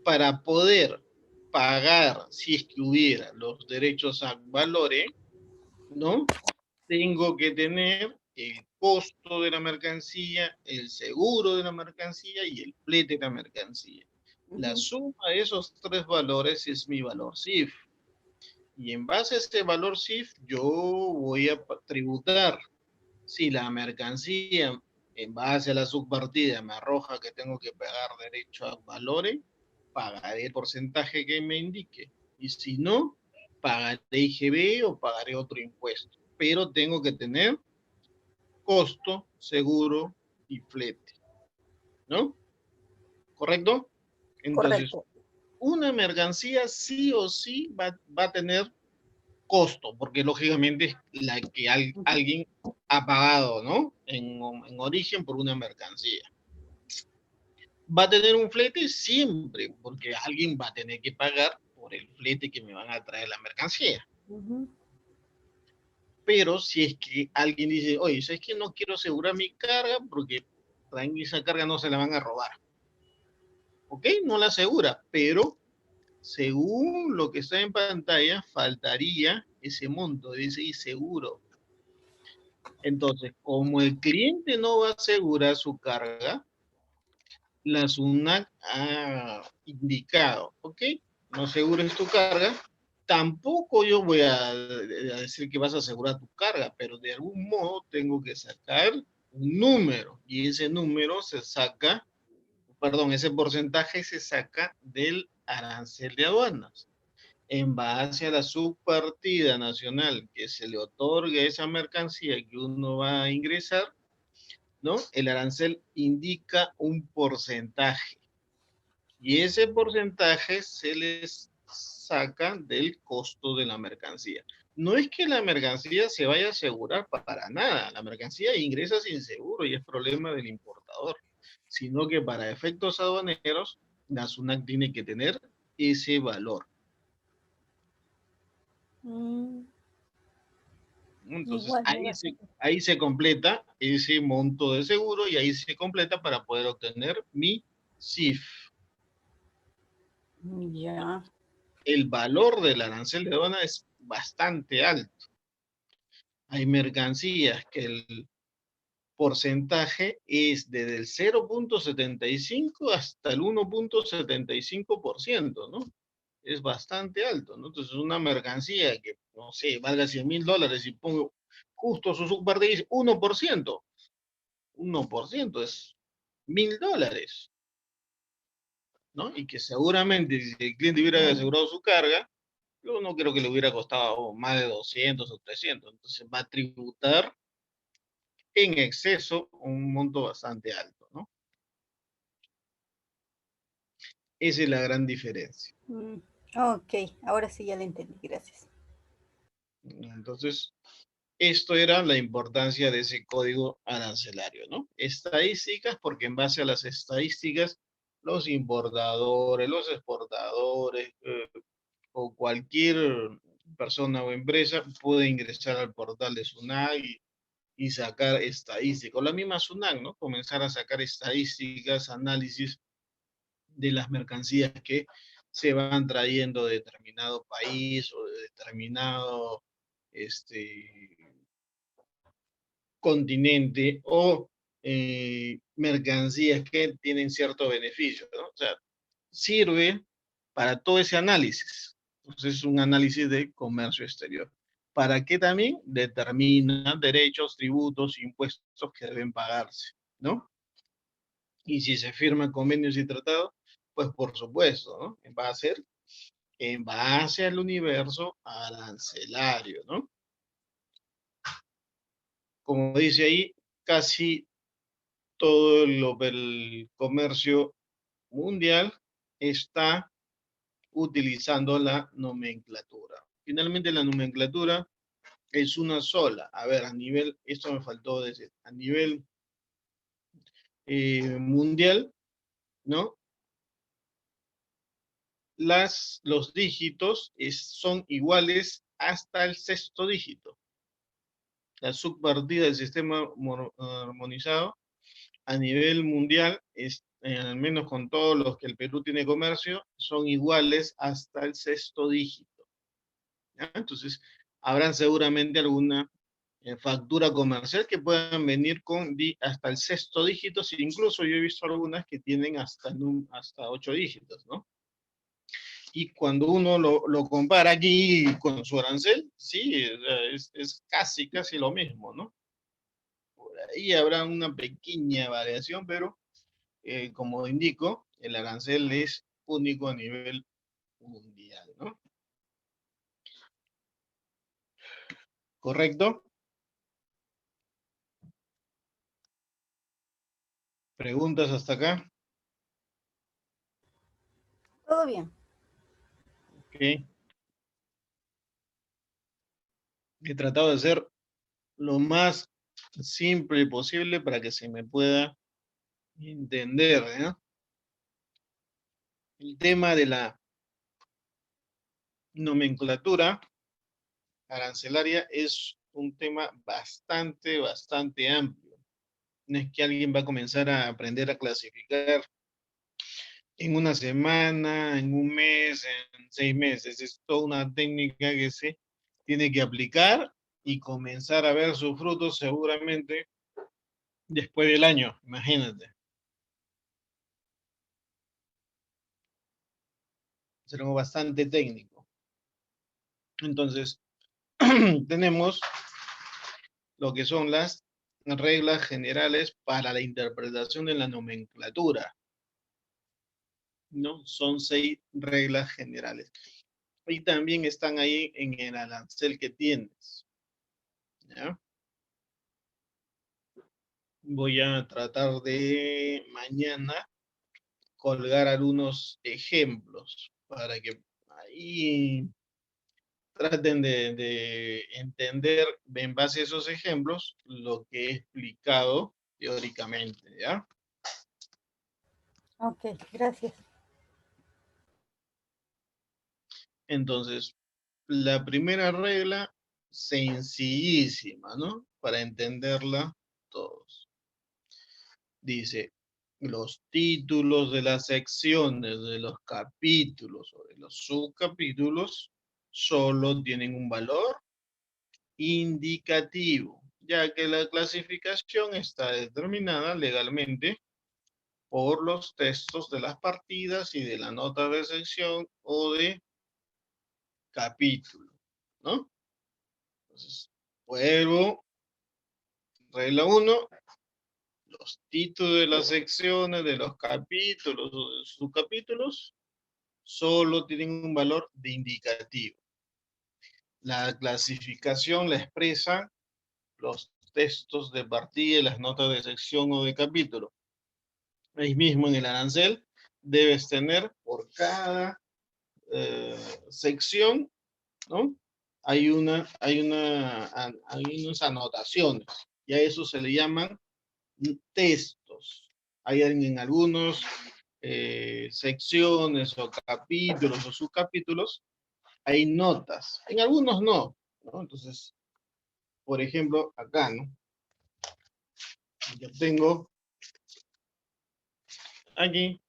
Para poder pagar, si es que hubiera los derechos a valores, ¿no? Tengo que tener el costo de la mercancía, el seguro de la mercancía y el flete de la mercancía. La Ujú. suma de esos tres valores es mi valor CIF. Y en base a ese valor CIF, yo voy a tributar. Si la mercancía, en base a la subpartida, me arroja que tengo que pagar derecho a valores, pagaré el porcentaje que me indique. Y si no, pagaré IGB o pagaré otro impuesto. Pero tengo que tener costo, seguro y flete, ¿no? ¿Correcto? Entonces, Correcto. una mercancía sí o sí va a tener costo, porque lógicamente es la que Ujú. alguien ha pagado, ¿no? En origen por una mercancía. Va a tener un flete siempre, porque alguien va a tener que pagar por el flete que me van a traer la mercancía. Ujú. Pero si es que alguien dice, oye, ¿sabes que no quiero asegurar mi carga porque traen esa carga no se la van a robar? ¿Ok? No la asegura, pero según lo que está en pantalla, faltaría ese monto de ese seguro. Entonces, como el cliente no va a asegurar su carga, la SUNAT ha indicado, ¿ok? No asegures tu carga. Tampoco yo voy a decir que vas a asegurar tu carga, pero de algún modo tengo que sacar un número y ese número se saca, perdón, ese porcentaje se saca del arancel de aduanas en base a la subpartida nacional que se le otorga a esa mercancía que uno va a ingresar, ¿no? El arancel indica un porcentaje y ese porcentaje se les saca del costo de la mercancía. No es que la mercancía se vaya a asegurar para nada, la mercancía ingresa sin seguro y es problema del importador, sino que para efectos aduaneros, la SUNAT tiene que tener ese valor. Mm, Entonces igual, mira. ahí se completa ese monto de seguro y ahí se completa para poder obtener mi CIF. Ya. El valor del arancel de aduana es bastante alto. Hay mercancías que el porcentaje es desde el 0,75 hasta el 1,75%, ¿no? Es bastante alto, ¿no? Entonces, una mercancía que, no sé, valga $100,000 y pongo justo su subparte dice 1%. 1% es $1,000, ¿no? Y que seguramente si el cliente hubiera asegurado su carga, yo no creo que le hubiera costado más de 200 o 300. Entonces va a tributar en exceso un monto bastante alto, ¿no? Esa es la gran diferencia. Mm, ok, ahora sí ya lo entendí, gracias. Entonces, esto era la importancia de ese código arancelario, ¿no? Estadísticas, porque en base a las estadísticas, los importadores, los exportadores, o cualquier persona o empresa puede ingresar al portal de SUNAT y sacar estadísticas. O la misma SUNAT, ¿no? Comenzar a sacar estadísticas, análisis de las mercancías que se van trayendo de determinado país o de determinado este, continente o mercancías que tienen cierto beneficio, ¿no? O sea, sirve para todo ese análisis. Entonces es un análisis de comercio exterior. ¿Para qué también? Determina derechos, tributos, impuestos que deben pagarse, ¿no? Y si se firman convenios y tratados, pues por supuesto, ¿no? Va a ser en base al universo arancelario, ¿no? Como dice ahí, casi todo el comercio mundial está utilizando la nomenclatura. Finalmente la nomenclatura es una sola. A ver, a nivel, esto me faltó decir, a nivel mundial, ¿no? Los dígitos son iguales hasta el sexto dígito. La subpartida del sistema armonizado a nivel mundial, al menos con todos los que el Perú tiene comercio, son iguales hasta el sexto dígito. ¿Ya? Entonces, Habrán seguramente alguna factura comercial que puedan venir con hasta el sexto dígito, si incluso yo he visto algunas que tienen hasta 8 dígitos, ¿no? Y cuando uno lo compara aquí con su arancel, sí, es casi lo mismo, ¿no? Por ahí habrá una pequeña variación, pero como indico, el arancel es único a nivel mundial, ¿no? ¿Correcto? ¿Preguntas hasta acá? Todo bien. Ok. He tratado de ser lo más simple posible para que se me pueda entender, ¿no? El tema de la nomenclatura arancelaria es un tema bastante amplio. No es que alguien va a comenzar a aprender a clasificar en una semana, en un mes, en 6 meses. Es toda una técnica que se tiene que aplicar y comenzar a ver sus frutos seguramente después del año, imagínate. Es algo bastante técnico. Entonces, tenemos lo que son las reglas generales para la interpretación de la nomenclatura, ¿no? Son 6 reglas generales. Y también están ahí en el arancel que tienes, ¿ya? Voy a tratar de mañana colgar algunos ejemplos para que ahí traten de entender en base a esos ejemplos lo que he explicado teóricamente, ¿ya? Ok, gracias. Entonces, la primera regla, sencillísima, ¿no? Para entenderla todos. Dice, los títulos de las secciones, de los capítulos o de los subcapítulos solo tienen un valor indicativo, ya que la clasificación está determinada legalmente por los textos de las partidas y de la nota de sección o de capítulo, ¿no? Entonces, vuelvo, regla 1, los títulos de las secciones, de los capítulos o de subcapítulos, solo tienen un valor de indicativo. La clasificación la expresa los textos de partida y las notas de sección o de capítulo. Ahí mismo en el arancel debes tener por cada sección, ¿no? Hay unas anotaciones y a eso se le llaman textos. Hay en algunos secciones o capítulos o subcapítulos, hay notas. En algunos no, ¿no? Entonces, por ejemplo, acá, ¿no? Yo tengo aquí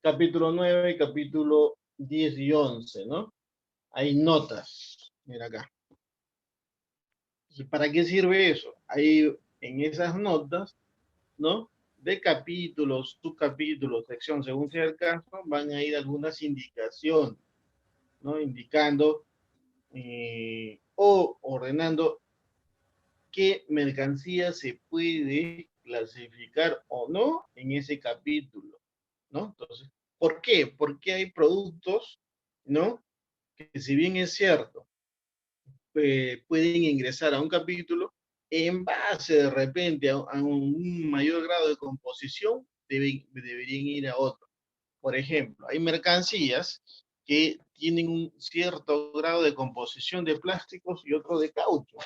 capítulo 9, capítulo 10 y 11, ¿no? Hay notas. Mira acá. ¿Para qué sirve eso? Ahí en esas notas, ¿no? De capítulos, subcapítulos, sección, según sea el caso, van a ir algunas indicaciones, ¿no? Indicando o ordenando qué mercancía se puede clasificar o no en ese capítulo, ¿no? Entonces, ¿por qué? Porque hay productos, ¿no? Que si bien es cierto, pueden ingresar a un capítulo, en base de repente a un mayor grado de composición, deberían ir a otro. Por ejemplo, hay mercancías que tienen un cierto grado de composición de plásticos y otro de caucho.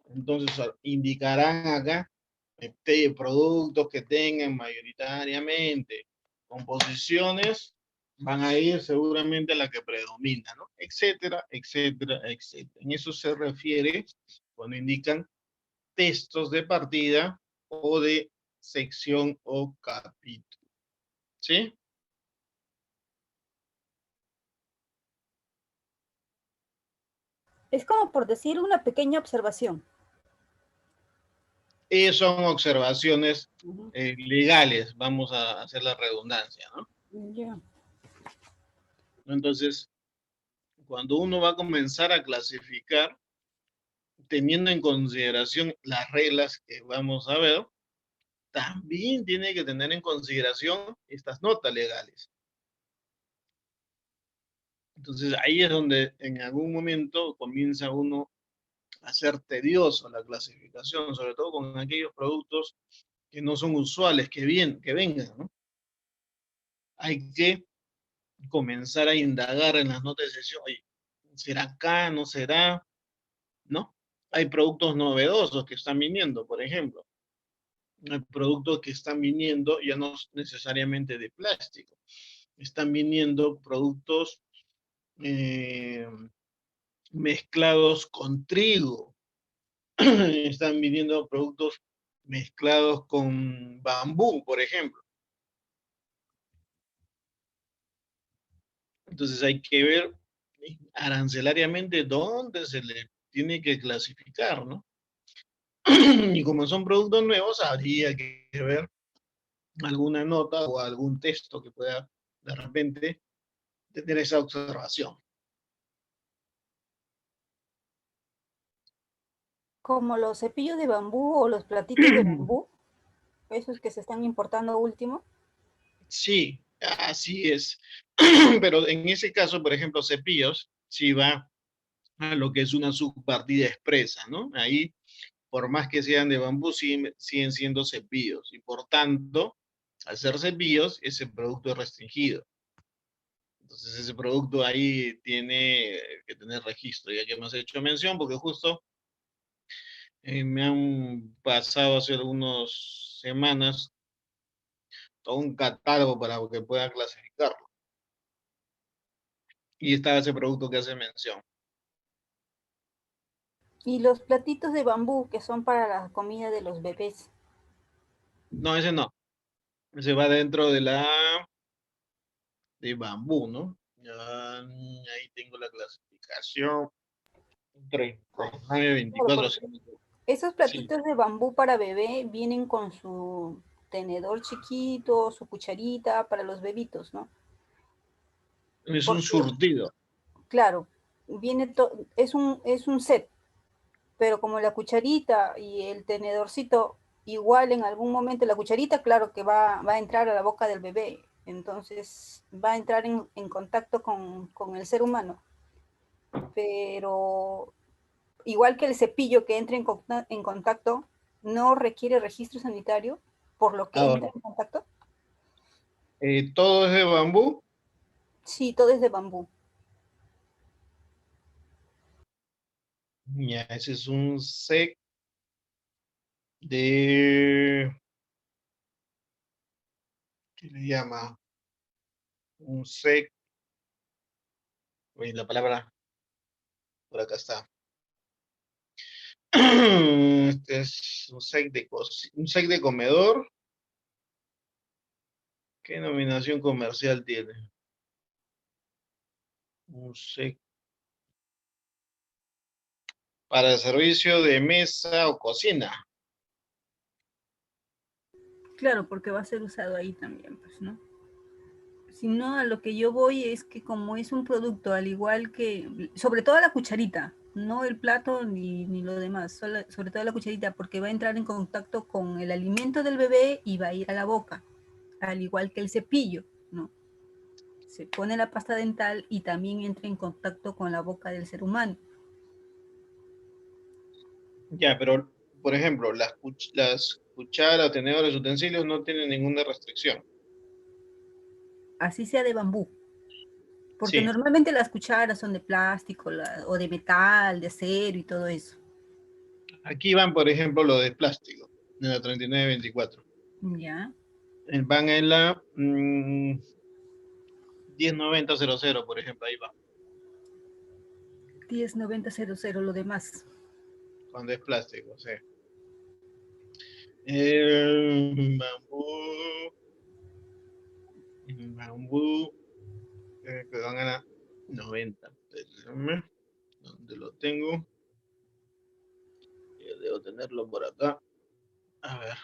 Entonces, indicarán acá productos que tengan mayoritariamente composiciones, van a ir seguramente a la que predomina, ¿no? Etcétera, etcétera, etcétera. En eso se refiere cuando indican textos de partida o de sección o capítulo. ¿Sí? Es como por decir una pequeña observación. Y son observaciones Ujú. legales, vamos a hacer la redundancia, ¿no? Ya. Entonces, cuando uno va a comenzar a clasificar, teniendo en consideración las reglas que vamos a ver, también tiene que tener en consideración estas notas legales. Entonces ahí es donde en algún momento comienza uno a ser tedioso la clasificación, sobre todo con aquellos productos que no son usuales, que vengan, ¿no? Hay que comenzar a indagar en las notas de sesión. Oye, ¿será acá? ¿No será? ¿No? Hay productos novedosos que están viniendo, por ejemplo. Hay productos que están viniendo ya no necesariamente de plástico. Están viniendo productos eh, mezclados con trigo. Están viniendo productos mezclados con bambú, por ejemplo. Entonces hay que ver arancelariamente dónde se le tiene que clasificar, ¿no? Y como son productos nuevos, habría que ver alguna nota o algún texto que pueda de repente tener esa observación. Como los cepillos de bambú o los platitos de bambú, esos que se están importando último. Sí, así es. Pero en ese caso, por ejemplo, cepillos, sí va a lo que es una subpartida expresa, ¿no? Ahí, por más que sean de bambú, siguen siendo cepillos. Y por tanto, al ser cepillos, ese producto es restringido. Entonces, ese producto ahí tiene que tener registro, ya que hemos hecho mención, porque justo me han pasado hace algunas semanas todo un catálogo para que pueda clasificarlo. Y está ese producto que hace mención. Y los platitos de bambú que son para la comida de los bebés. No, ese no. Ese va dentro de bambú, ¿no? Ya, ahí tengo la clasificación. 39, Claro, 24. porque esos Sí, platitos de bambú para bebé vienen con su tenedor chiquito, su cucharita para los bebitos, ¿no? es un Porque, surtido. claro, es un set, pero como la cucharita y el tenedorcito, igual en algún momento la cucharita, claro que va a entrar a la boca del bebé, entonces va a entrar en contacto con el ser humano, pero igual que el cepillo que entra en contacto, no requiere registro sanitario por lo que entra Ahora, en contacto. todo es de bambú. Sí, todo es de bambú. Ya, ese es un set de, ¿qué le llama? Un set, oye, la palabra por acá está. Este es un set de comedor. ¿Qué denominación comercial tiene? Un set para el servicio de mesa o cocina. Claro, porque va a ser usado ahí también, pues, ¿no? Si no, a lo que yo voy es que como es un producto, al igual que, sobre todo la cucharita, no el plato ni lo demás, sobre todo la cucharita, porque va a entrar en contacto con el alimento del bebé y va a ir a la boca, al igual que el cepillo, ¿no? Se pone la pasta dental y también entra en contacto con la boca del ser humano. Ya, pero, por ejemplo, las cucharas, tenedores, utensilios no tienen ninguna restricción. Así sea de bambú, porque Sí, normalmente las cucharas son de plástico o de metal, de acero y todo eso. aquí van, por ejemplo, lo de plástico, de la 3924. Ya, Van en la 109000, por ejemplo, ahí va, 109000, lo demás. cuando es plástico, sí. El bambú, que van a la 90. ¿Dónde lo tengo? Yo debo tenerlo por acá. A ver.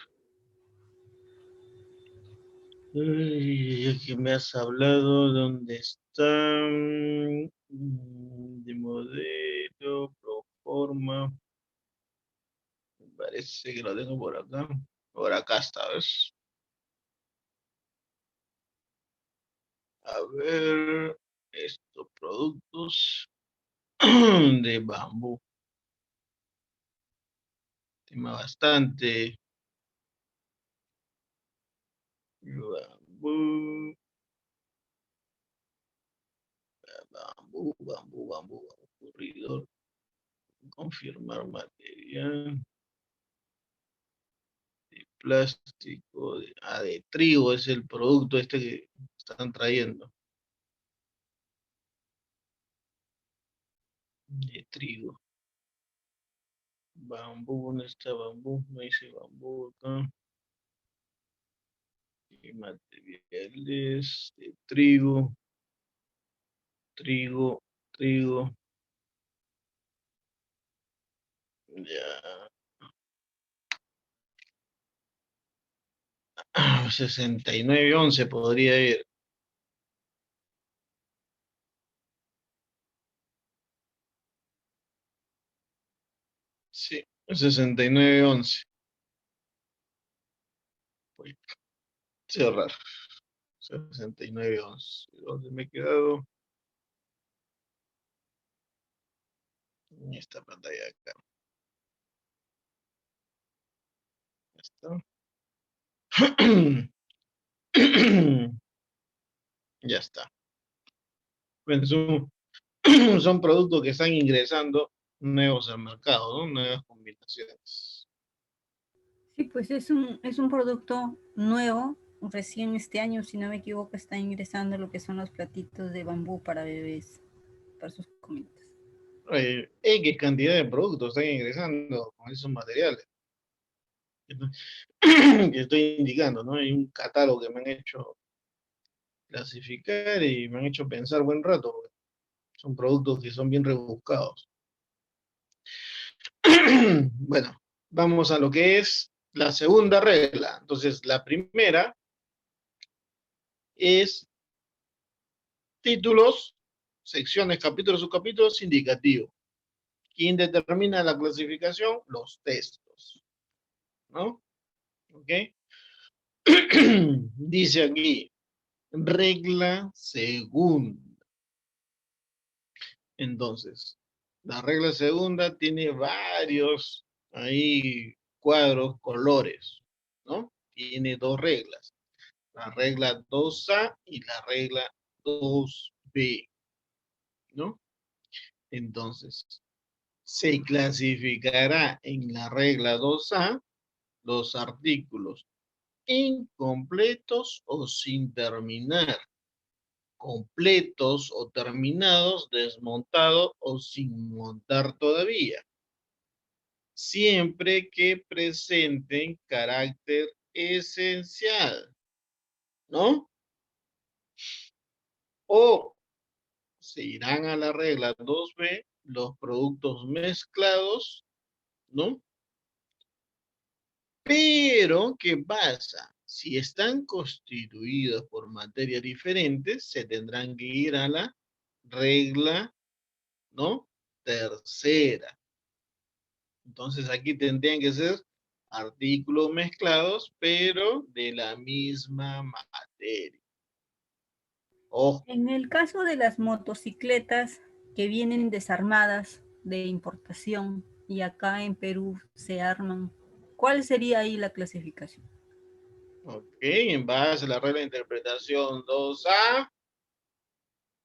¿Qué me has hablado? ¿Dónde está? De modelo, proforma. Me parece que lo tengo por acá. Por acá está, ¿ves? A ver, estos productos de bambú. Tema bastante. Bambú, bambú, corredor. Confirmar material. De plástico. De trigo es el producto este que están trayendo. De trigo. Bambú, ¿dónde está bambú? No dice bambú acá. Y materiales de trigo, trigo, trigo. Ya. 6911 podría ir. Sí, 6911. Voy a cerrar. 6911. ¿Dónde me he quedado? En esta pantalla de acá. Ya está. Ya está. Bueno, son productos que están ingresando nuevos al mercado, ¿no? Nuevas combinaciones. Sí, pues es un producto nuevo, recién este año, si no me equivoco, está ingresando lo que son los platitos de bambú para bebés, para sus comidas. X cantidad de productos están ingresando con esos materiales que estoy indicando, ¿no? Hay un catálogo que me han hecho clasificar y me han hecho pensar buen rato, porque son productos que son bien rebuscados. Bueno, vamos a lo que es la segunda regla. Entonces, la primera es títulos, secciones, capítulos, subcapítulos, indicativos. ¿Quién determina la clasificación? Los textos, ¿no? ¿Ok? Dice aquí, regla segunda. Entonces, la regla segunda tiene varios ahí cuadros, colores, ¿no? Tiene dos reglas, la regla 2A y la regla 2B, ¿no? Entonces, se clasificará en la regla 2A los artículos incompletos o sin terminar, completos o terminados, desmontados o sin montar todavía, siempre que presenten carácter esencial, ¿no? O se irán a la regla 2B los productos mezclados, ¿no? Pero, ¿qué pasa? Si están constituidos por materias diferentes, se tendrán que ir a la regla, ¿no? Tercera. Entonces aquí tendrían que ser artículos mezclados, pero de la misma materia. Ojo. En el caso de las motocicletas que vienen desarmadas de importación y acá en Perú se arman, ¿cuál sería ahí la clasificación? Ok, en base a la regla de interpretación 2A,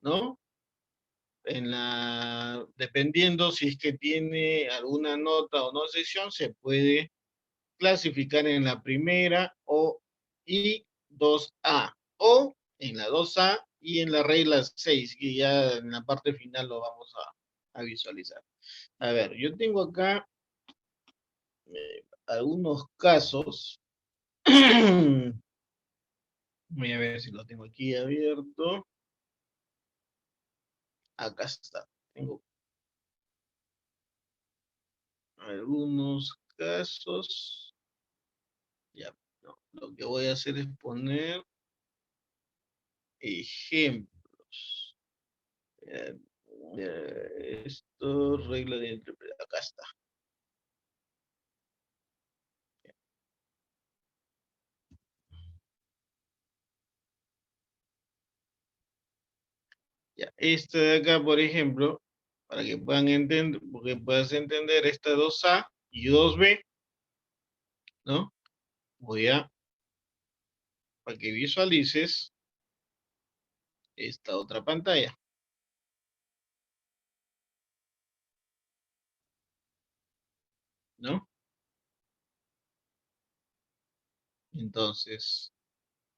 ¿no? Dependiendo si es que tiene alguna nota o no sección, se puede clasificar en la primera y 2A, o en la 2A y en la regla 6, que ya en la parte final lo vamos a visualizar. A ver, yo tengo acá algunos casos. Voy a ver si lo tengo aquí abierto. Acá está. Tengo algunos casos. Ya, no, lo que voy a hacer es poner ejemplos. Eh, esto, regla de interpretación. Acá está. Ya, esto de acá, por ejemplo, para que puedan entender, porque puedas entender esta 2A y 2B, ¿no? Voy a, para que visualices esta otra pantalla, ¿no? Entonces,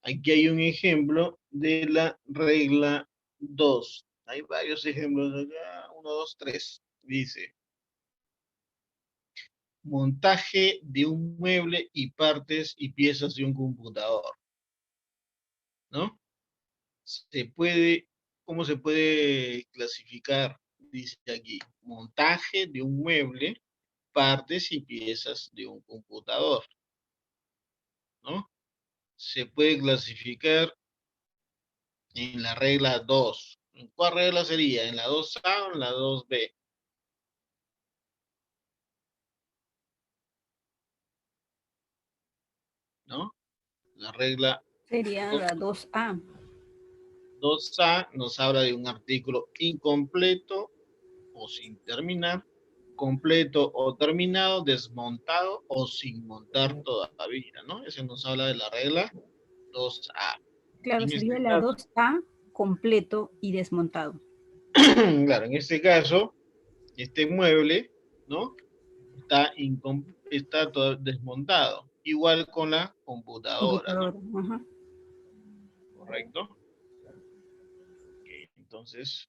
aquí hay un ejemplo de la regla 2. Hay varios ejemplos acá, 1, 2, 3. Dice, montaje de un mueble y partes y piezas de un computador, ¿no? ¿Cómo se puede clasificar? Dice aquí, montaje de un mueble, partes y piezas de un computador, ¿no? Se puede clasificar en la regla 2. ¿En cuál regla sería? ¿En la 2A o en la 2B? ¿No? La regla Sería la 2A. 2A nos habla de un artículo incompleto o sin terminar, completo o terminado, desmontado o sin montar todavía, ¿no? Ese nos habla de la regla 2A. Claro, En sería este la caso, 2A completo y desmontado. claro, en este caso, este mueble, ¿no? Está todo desmontado. Igual con la computadora, ¿no? Computadora. Ajá. ¿Correcto? Okay. Entonces,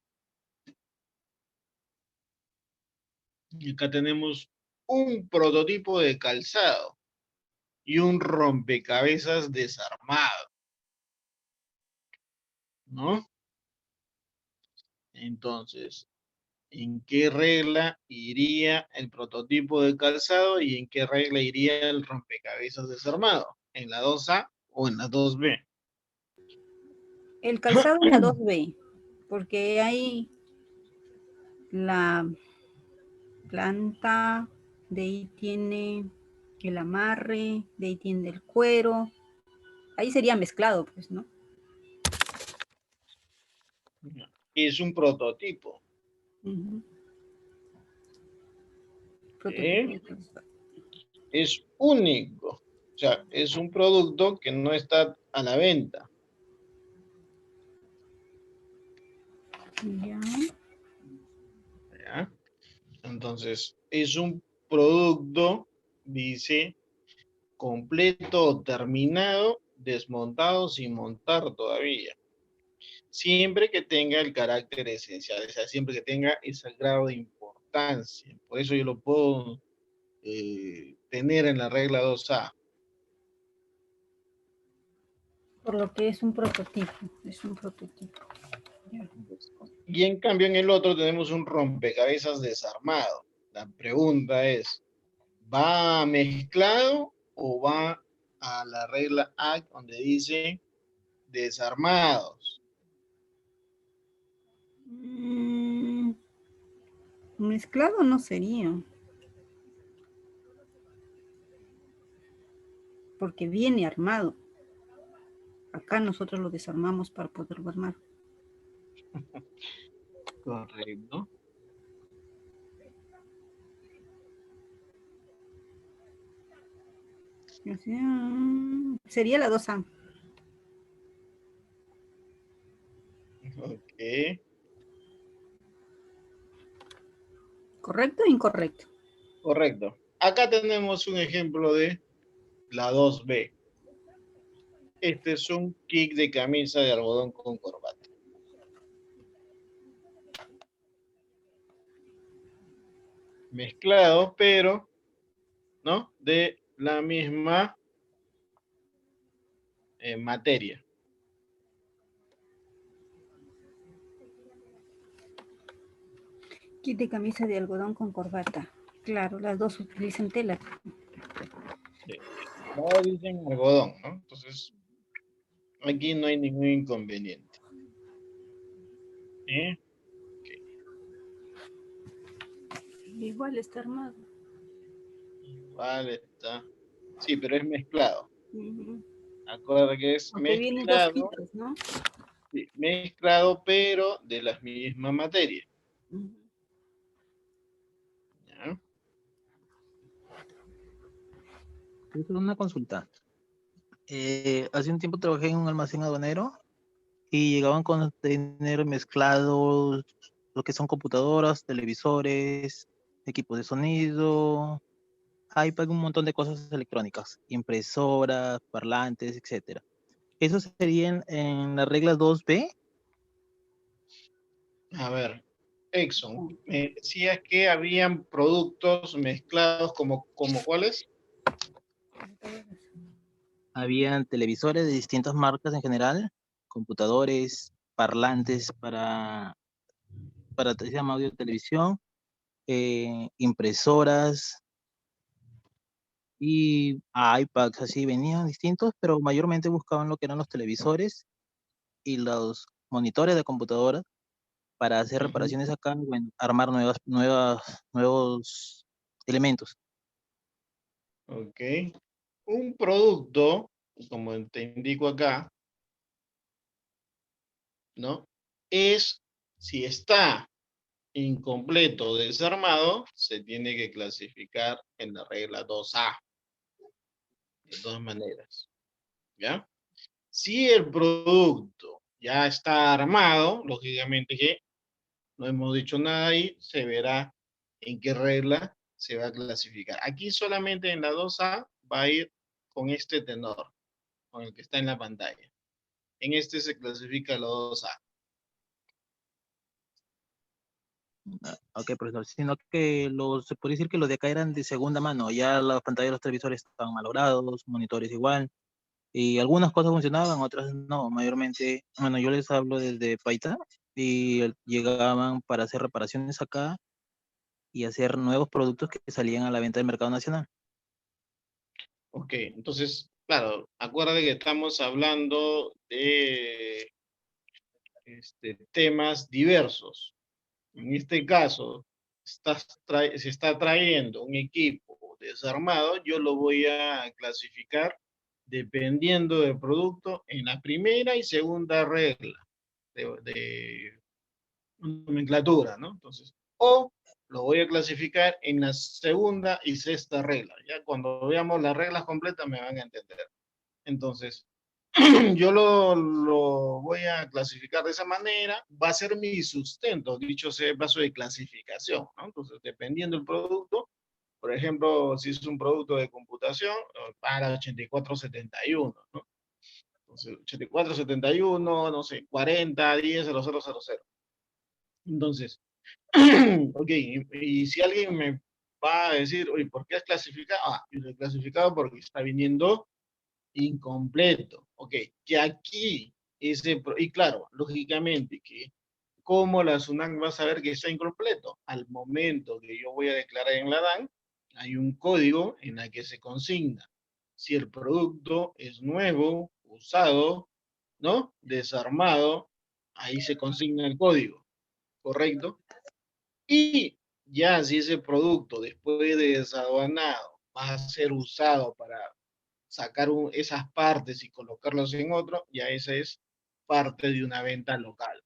acá tenemos un prototipo de calzado y un rompecabezas desarmado, ¿no? Entonces, ¿en qué regla iría el prototipo de calzado y en qué regla iría el rompecabezas desarmado? ¿En la 2A o en la 2B? El calzado en la 2B, porque hay la planta, de ahí tiene el amarre, de ahí tiene el cuero. Ahí sería mezclado, pues, ¿no? Es un prototipo. Ujú. Prototipo ¿Eh? de calzado. Es único. O sea, es un producto que no está a la venta. Ya. ¿Ya? Entonces, es un producto, dice, completo o terminado, desmontado sin montar todavía. Siempre que tenga el carácter esencial, o sea, siempre que tenga ese grado de importancia. Por eso yo lo puedo tener en la regla 2A. Por lo que es un prototipo. Es un prototipo. Ya. Y en cambio en el otro tenemos un rompecabezas desarmado. La pregunta es, ¿va mezclado o va a la regla A donde dice desarmados? Mm, mezclado no sería, porque viene armado. Acá nosotros lo desarmamos para poderlo armar. Correcto. O sea, sería la 2A. Ok, ¿Correcto o incorrecto? correcto. Acá tenemos un ejemplo de la 2B. Este es un kit de camisa de algodón con corbata. Mezclado, pero, ¿no? De la misma materia. Kit de camisa de algodón con corbata. Claro, las dos utilizan tela. No dicen algodón, ¿no? Entonces, aquí no hay ningún inconveniente. ¿Eh? Ok. Igual está armado. Vale, está. Sí, pero es mezclado. Ujú. Acuerda que es Aunque viene dos mezclado, fitas, ¿no? sí, mezclado, pero de la misma materia. Ujú. ¿Ya? Quiero hacer una consulta. Hace un tiempo trabajé en un almacén aduanero y llegaban contenedores mezclados, lo que son computadoras, televisores, equipos de sonido, iPad, un montón de cosas electrónicas, impresoras, parlantes, etcétera. ¿Eso sería en la regla 2B? A ver, Exxon, me decías que habían productos mezclados como ¿cuáles? Habían televisores de distintas marcas en general, computadores, parlantes para se llama audio y televisión, impresoras y iPads, así venían distintos, pero mayormente buscaban lo que eran los televisores y los monitores de computadoras para hacer Ujú. reparaciones acá, bueno, armar nuevos elementos. Ok. Un producto, como te indico acá, ¿no? Es, si está incompleto o desarmado, se tiene que clasificar en la regla 2A, de todas maneras, ¿ya? Si el producto ya está armado, lógicamente que no hemos dicho nada ahí, se verá en qué regla se va a clasificar. Aquí solamente en la 2A va a ir con este tenor, con el que está en la pantalla. En este se clasifica la 2A. Ok, profesor, sino que se puede decir que los de acá eran de segunda mano, ya las pantallas de los televisores estaban malogrados, monitores igual, y algunas cosas funcionaban, otras no, mayormente, bueno, yo les hablo desde Paita y llegaban para hacer reparaciones acá y hacer nuevos productos que salían a la venta del mercado nacional. Ok, entonces, claro, acuérdate que estamos hablando de temas diversos. En este caso, se está trayendo un equipo desarmado, yo lo voy a clasificar dependiendo del producto en la primera y segunda regla de nomenclatura, ¿no? Entonces, o lo voy a clasificar en la segunda y sexta regla. Ya cuando veamos las reglas completas me van a entender. Entonces, yo lo voy a clasificar de esa manera, va a ser mi sustento, dicho sea de paso de clasificación, ¿no? Entonces, dependiendo del producto, por ejemplo, si es un producto de computación, para 8471, ¿no? Entonces, 8471, no sé, 40, 10, 0000. Entonces, ok, y si alguien me va a decir, oye, ¿por qué has clasificado? Ah, yo lo he clasificado porque está viniendo incompleto. Ok, que aquí y claro, lógicamente que cómo la SUNAT va a saber que está incompleto. Al momento que yo voy a declarar en la DAN, hay un código en el que se consigna si el producto es nuevo, usado, ¿no? Desarmado, ahí se consigna el código, ¿correcto? Y ya si ese producto después de desaduanado va a ser usado para sacar esas partes y colocarlos en otro, ya esa es parte de una venta local.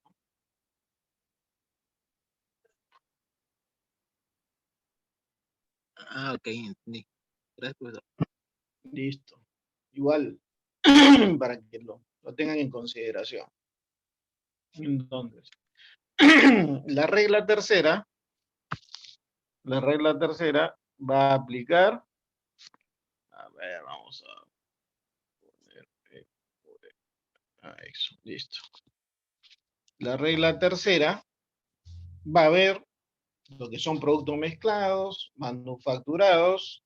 Ah, ok, entendí. Gracias, profesor. Listo. Igual, para que lo tengan en consideración. Entonces, la regla tercera va a aplicar, a ver, vamos a poner, eso, listo. La regla tercera va a ver lo que son productos mezclados, manufacturados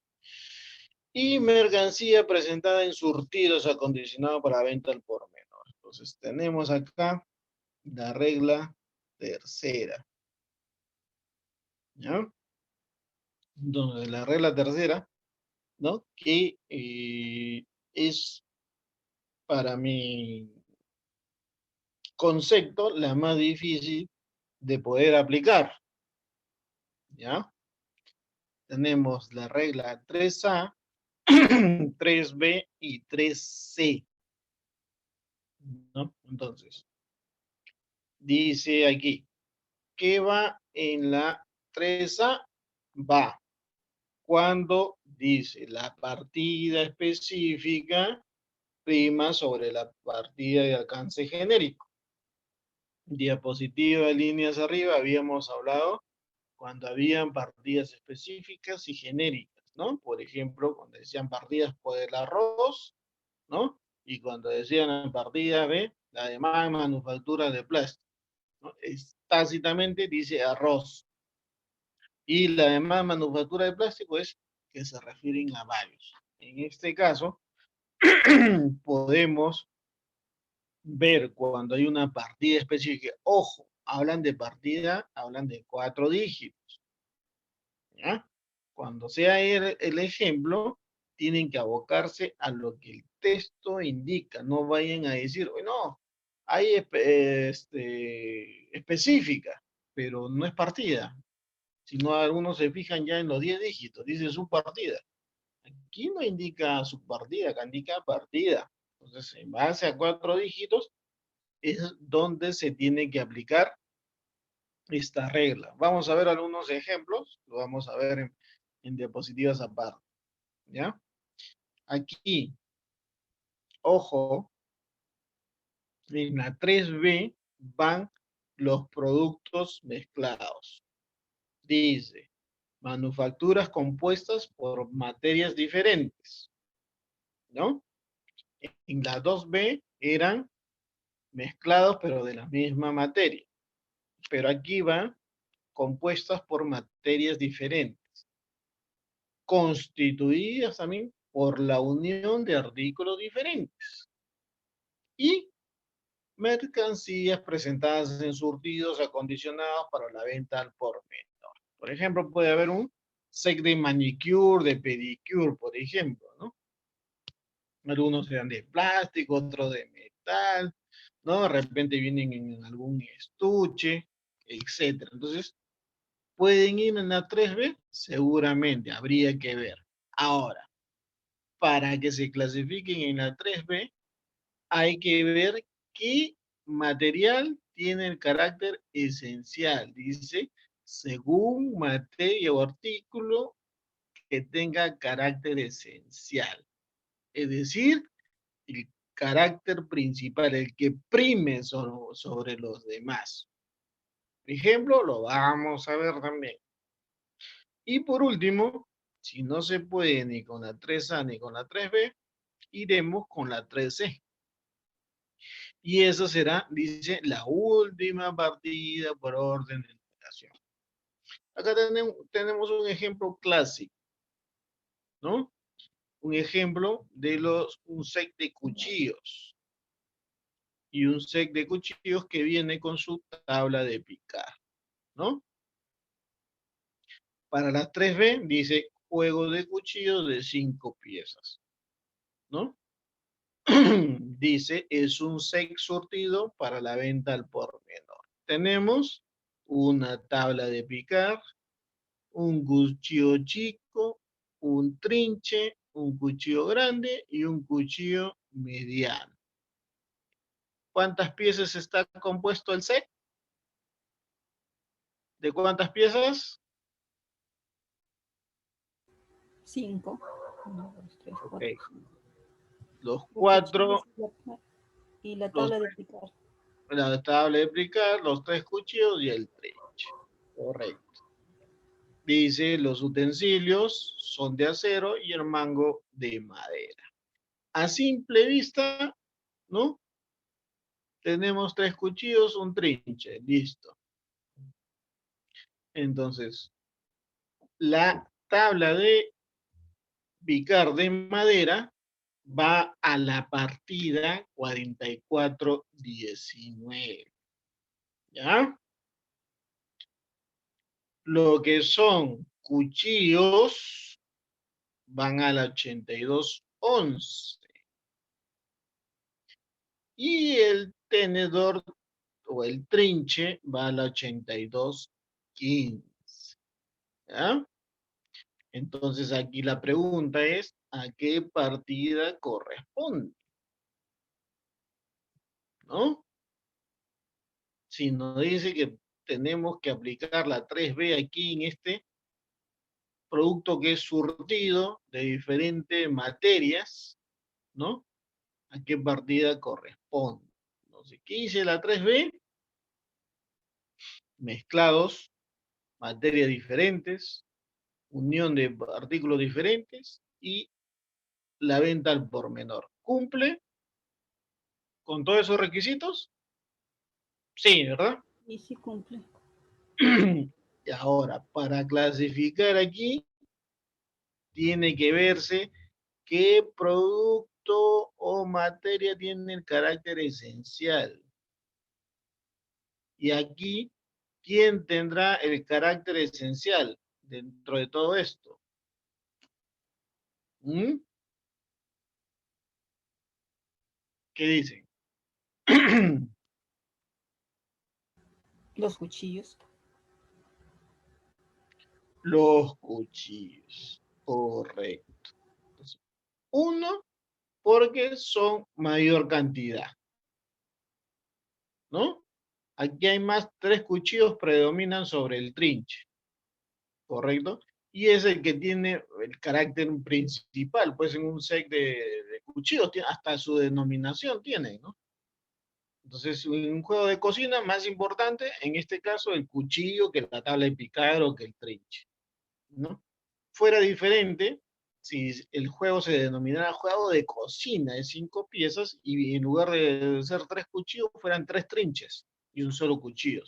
y mercancía presentada en surtidos acondicionados para venta al por menor. Entonces tenemos acá la regla tercera. ¿Ya? Entonces, la regla tercera, ¿no? Que es para mi concepto la más difícil de poder aplicar, ¿ya? Tenemos la regla 3A, 3B y 3C, ¿no? Entonces, dice aquí, ¿qué va en la 3A? Va cuando dice la partida específica prima sobre la partida de alcance genérico. Diapositiva, líneas arriba, habíamos hablado cuando habían partidas específicas y genéricas, ¿no? Por ejemplo, cuando decían partidas por el arroz, ¿no? Y cuando decían partida B, la demás manufactura de plástico, ¿no? Tácitamente dice arroz. Y la demás manufactura de plástico es que se refieren a varios. En este caso, podemos ver cuando hay una partida específica. Ojo, hablan de partida, hablan de 4 dígitos, ¿ya? Cuando sea el ejemplo, tienen que abocarse a lo que el texto indica. No vayan a decir, no, hay específica, pero no es partida. Si no, algunos se fijan ya en los 10 dígitos, dice su partida. Aquí no indica su partida, acá indica partida. Entonces, en base a 4 dígitos, es donde se tiene que aplicar esta regla. Vamos a ver algunos ejemplos, lo vamos a ver en diapositivas aparte, ¿ya? Aquí, ojo, en la 3B van los productos mezclados. Dice, manufacturas compuestas por materias diferentes, ¿no? En la 2B eran mezclados pero de la misma materia. Pero aquí va compuestas por materias diferentes, constituidas también por la unión de artículos diferentes y mercancías presentadas en surtidos acondicionados para la venta al por menor. Por ejemplo, puede haber un set de manicure, de pedicure, por ejemplo, ¿no? Algunos serán de plástico, otros de metal, ¿no? De repente vienen en algún estuche, etcétera. Entonces, ¿pueden ir en la 3B? Seguramente, habría que ver. Ahora, para que se clasifiquen en la 3B, hay que ver qué material tiene el carácter esencial. Dice, según materia o artículo que tenga carácter esencial. Es decir, el carácter principal, el que prime sobre los demás. Por ejemplo, lo vamos a ver también. Y por último, si no se puede ni con la 3A ni con la 3B, iremos con la 3C. Y eso será, dice, la última partida por orden de numeración. Acá tenemos un ejemplo clásico, ¿no? Un ejemplo de un set de cuchillos. Y un set de cuchillos que viene con su tabla de picar, ¿no? Para las 3B dice juego de cuchillos de 5 piezas, ¿no? Dice, es un set surtido para la venta al por menor. Tenemos una tabla de picar, un cuchillo chico, un trinche, un cuchillo grande y un cuchillo mediano. ¿Cuántas piezas está compuesto el set? ¿De cuántas piezas? 5. 1, 2, 3, 4. Ok. Los 4, y la los, tabla de picar. la tabla de picar, los 3 cuchillos y el trinche. Correcto. Dice, los utensilios son de acero y el mango de madera. A simple vista, ¿no? Tenemos 3 cuchillos, un trinche, listo. Entonces, la tabla de picar de madera va a la partida 4419. ¿Ya? Lo que son cuchillos van a la 8211. Y el tenedor o el trinche va a la 8215. ¿Ya? Entonces aquí la pregunta es, ¿a qué partida corresponde? ¿No? Si nos dice que tenemos que aplicar la 3B aquí en este producto que es surtido de diferentes materias, ¿no? ¿A qué partida corresponde? Entonces, ¿qué dice la 3B? Mezclados, materias diferentes, unión de artículos diferentes y la venta al por menor. ¿Cumple con todos esos requisitos? Sí, ¿verdad? Y sí cumple. Y ahora, para clasificar aquí, tiene que verse qué producto o materia tiene el carácter esencial. Y aquí, ¿quién tendrá el carácter esencial dentro de todo esto? ¿Mm? ¿Qué dicen? Los cuchillos. Los cuchillos. Correcto. Entonces, uno, porque son mayor cantidad, ¿no? Aquí hay más, 3 cuchillos predominan sobre el trinche, ¿correcto? Y es el que tiene el carácter principal, pues en un set de cuchillos, hasta su denominación tiene, ¿no? Entonces, en un juego de cocina más importante, en este caso, el cuchillo que la tabla de picar o que el trinche, ¿no? Fuera diferente si el juego se denominara juego de cocina de 5 piezas y en lugar de ser 3 cuchillos fueran 3 trinches y un solo cuchillo.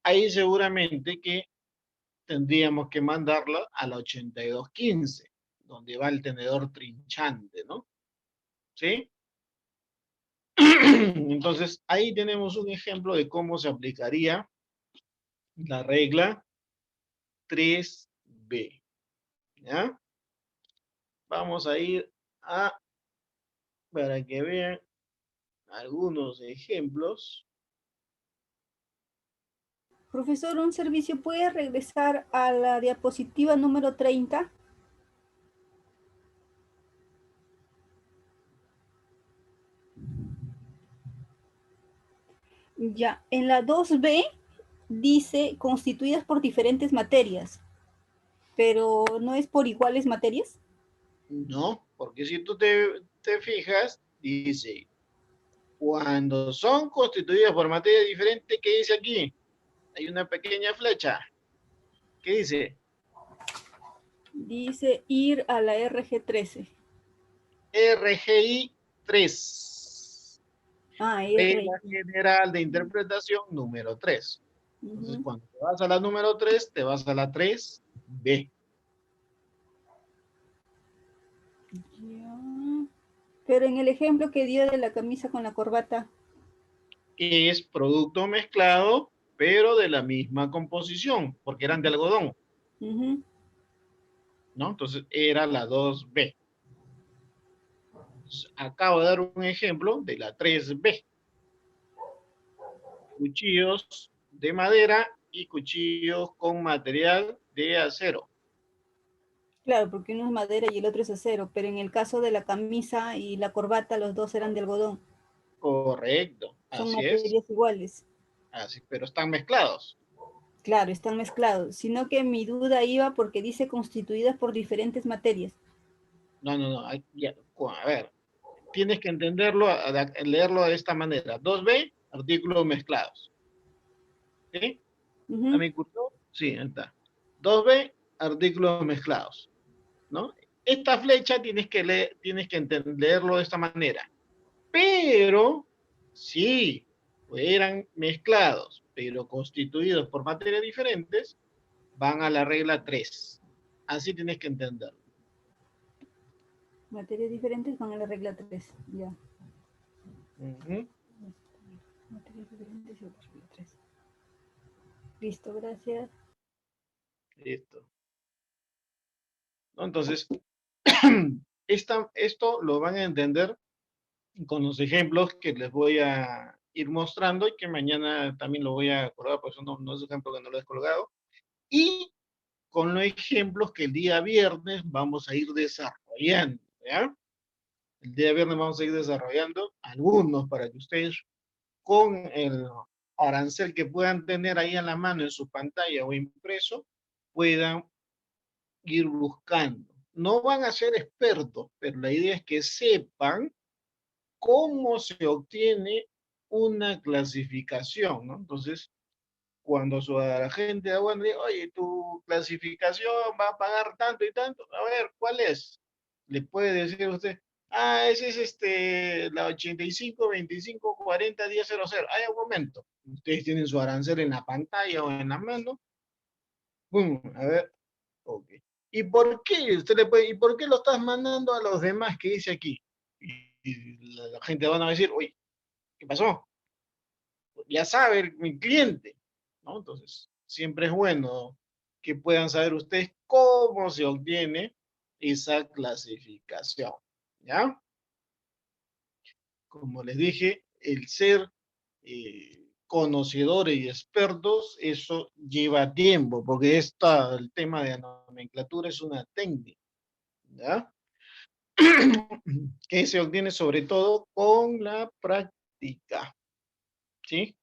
Ahí seguramente que tendríamos que mandarla a la 8215, donde va el tenedor trinchante, ¿no? ¿Sí? Entonces, ahí tenemos un ejemplo de cómo se aplicaría la regla 3B. ¿Ya? Vamos a ir para que vean algunos ejemplos. Profesor, un servicio, ¿puede regresar a la diapositiva número 30? Ya, en la 2B dice constituidas por diferentes materias, pero ¿no es por iguales materias? No, porque si tú te fijas, dice, cuando son constituidas por materias diferentes, ¿qué dice aquí? Hay una pequeña flecha. ¿Qué dice? Dice ir a la RG13. RGI 3. Ah, Regla RI. General de Interpretación número 3. Entonces, Ujú. cuando te vas a la número 3, te vas a la 3B. Ya. Pero en el ejemplo que dio de la camisa con la corbata. Que es producto mezclado, pero de la misma composición, porque eran de algodón, Ujú. ¿no? Entonces, era la 2B. Acabo de dar un ejemplo de la 3B. Cuchillos de madera y cuchillos con material de acero. Claro, porque uno es madera y el otro es acero, pero en el caso de la camisa y la corbata, los dos eran de algodón. Correcto, Son así es. materias iguales. Así, pero están mezclados. Claro, están mezclados, sino que mi duda iba porque dice constituidas por diferentes materias. No, no, no. A ver, tienes que entenderlo, leerlo de esta manera. 2B, artículos mezclados. ¿Sí? ¿A Ujú. mi cursor? Sí, ahí está. 2B, artículos mezclados. ¿No? Esta flecha tienes que entenderlo de esta manera. Pero, sí, eran mezclados, pero constituidos por materias diferentes, van a la regla 3. Así tienes que entenderlo. Materias diferentes van a la regla 3. Ya. Ujú. Materias diferentes y otra regla 3. Listo, gracias. Listo. ¿no? Entonces, esto lo van a entender con los ejemplos que les voy a ir mostrando y que mañana también lo voy a colgar, por eso no es un ejemplo que no lo he colgado. Y con los ejemplos que el día viernes vamos a ir desarrollando, ¿ya? El día viernes vamos a ir desarrollando algunos para que ustedes con el arancel que puedan tener ahí a la mano en su pantalla o impreso, puedan ir buscando. No van a ser expertos, pero la idea es que sepan cómo se obtiene una clasificación, ¿no? Entonces, cuando su agente de aduana dice, oye, tu clasificación va a pagar tanto y tanto, a ver, ¿cuál es? Le puede decir usted, ese es la 85-25-40-10-00. Hay un momento. Ustedes tienen su arancel en la pantalla o en la mano. ¡Pum! A ver, ok. ¿Y por qué? ¿Y por qué lo estás mandando a los demás que dice aquí? Y la gente van a decir, oye, ¿qué pasó? Ya sabe mi cliente, ¿no? Entonces, siempre es bueno que puedan saber ustedes cómo se obtiene esa clasificación, ¿ya? Como les dije, el ser conocedores y expertos, eso lleva tiempo, porque el tema de la nomenclatura es una técnica, ¿ya? Que se obtiene sobre todo con la práctica, ¿sí?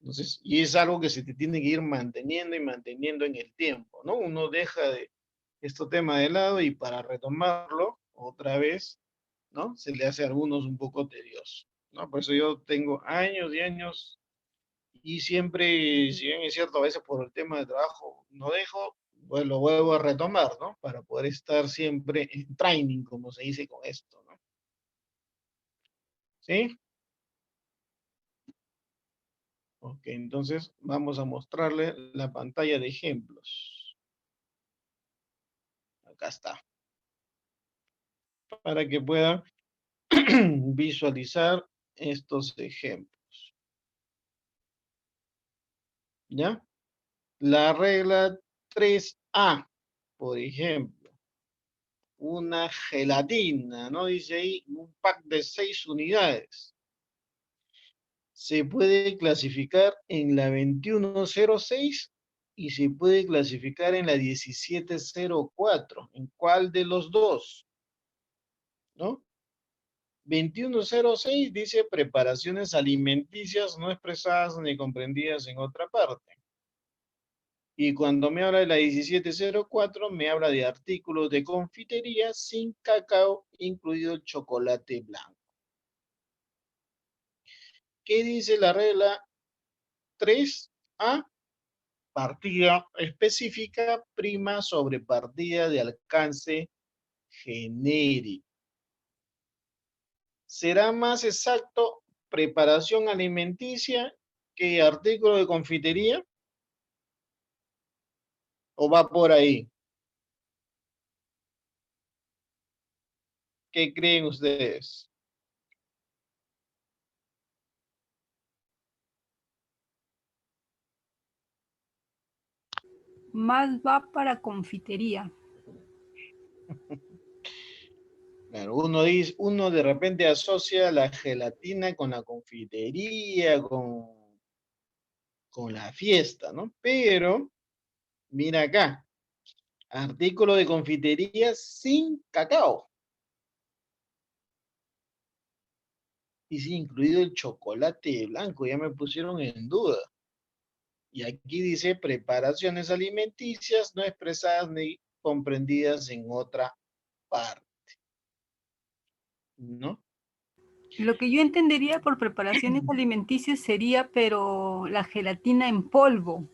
Entonces, y es algo que se te tiene que ir manteniendo y manteniendo en el tiempo, ¿no? Uno deja de este tema de lado y para retomarlo otra vez, ¿no? Se le hace a algunos un poco tedioso, ¿no? Por eso yo tengo años y años y siempre, si bien es cierto, a veces por el tema de trabajo no dejo, pues lo vuelvo a retomar, ¿no? Para poder estar siempre en training, como se dice con esto, ¿no? ¿Sí? Ok, entonces vamos a mostrarle la pantalla de ejemplos. Acá está. Para que puedan visualizar estos ejemplos. ¿Ya? La regla 3A, por ejemplo, una gelatina, ¿no? Dice ahí un pack de 6 unidades. Se puede clasificar en la 2106 y se puede clasificar en la 1704. ¿En cuál de los dos? ¿No? 2106 dice preparaciones alimenticias no expresadas ni comprendidas en otra parte. Y cuando me habla de la 1704, me habla de artículos de confitería sin cacao, incluido el chocolate blanco. ¿Qué dice la regla 3A? Partida específica prima sobre partida de alcance genérico. ¿Será más exacto preparación alimenticia que artículo de confitería? ¿O va por ahí? ¿Qué creen ustedes? Más va para confitería. Claro, uno de repente asocia la gelatina con la confitería, con la fiesta, ¿no? Pero, mira acá, artículo de confitería sin cacao. Y sí, incluido el chocolate blanco, ya me pusieron en duda. Y aquí dice preparaciones alimenticias no expresadas ni comprendidas en otra parte, ¿no? Lo que yo entendería por preparaciones alimenticias sería, pero la gelatina en polvo.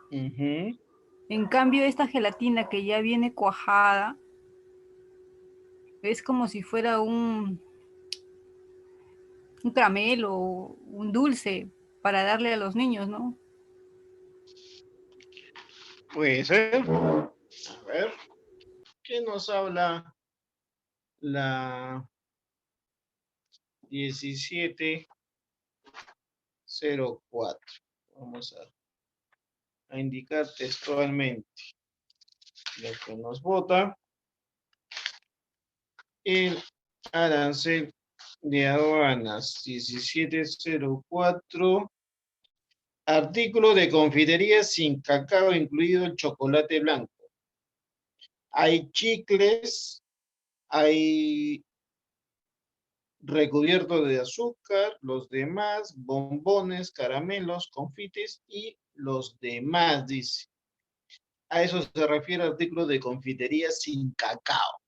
Ujú. En cambio, esta gelatina que ya viene cuajada, es como si fuera un caramelo, un dulce para darle a los niños, ¿no? Puede ser. A ver, ¿qué nos habla la 1704? Vamos a indicar textualmente. lo que nos vota el arancel de aduanas 1704, artículo de confitería sin cacao, incluido el chocolate blanco. Hay chicles, hay recubierto de azúcar, los demás, bombones, caramelos, confites y los demás, dice. A eso se refiere el artículo de confitería sin cacao.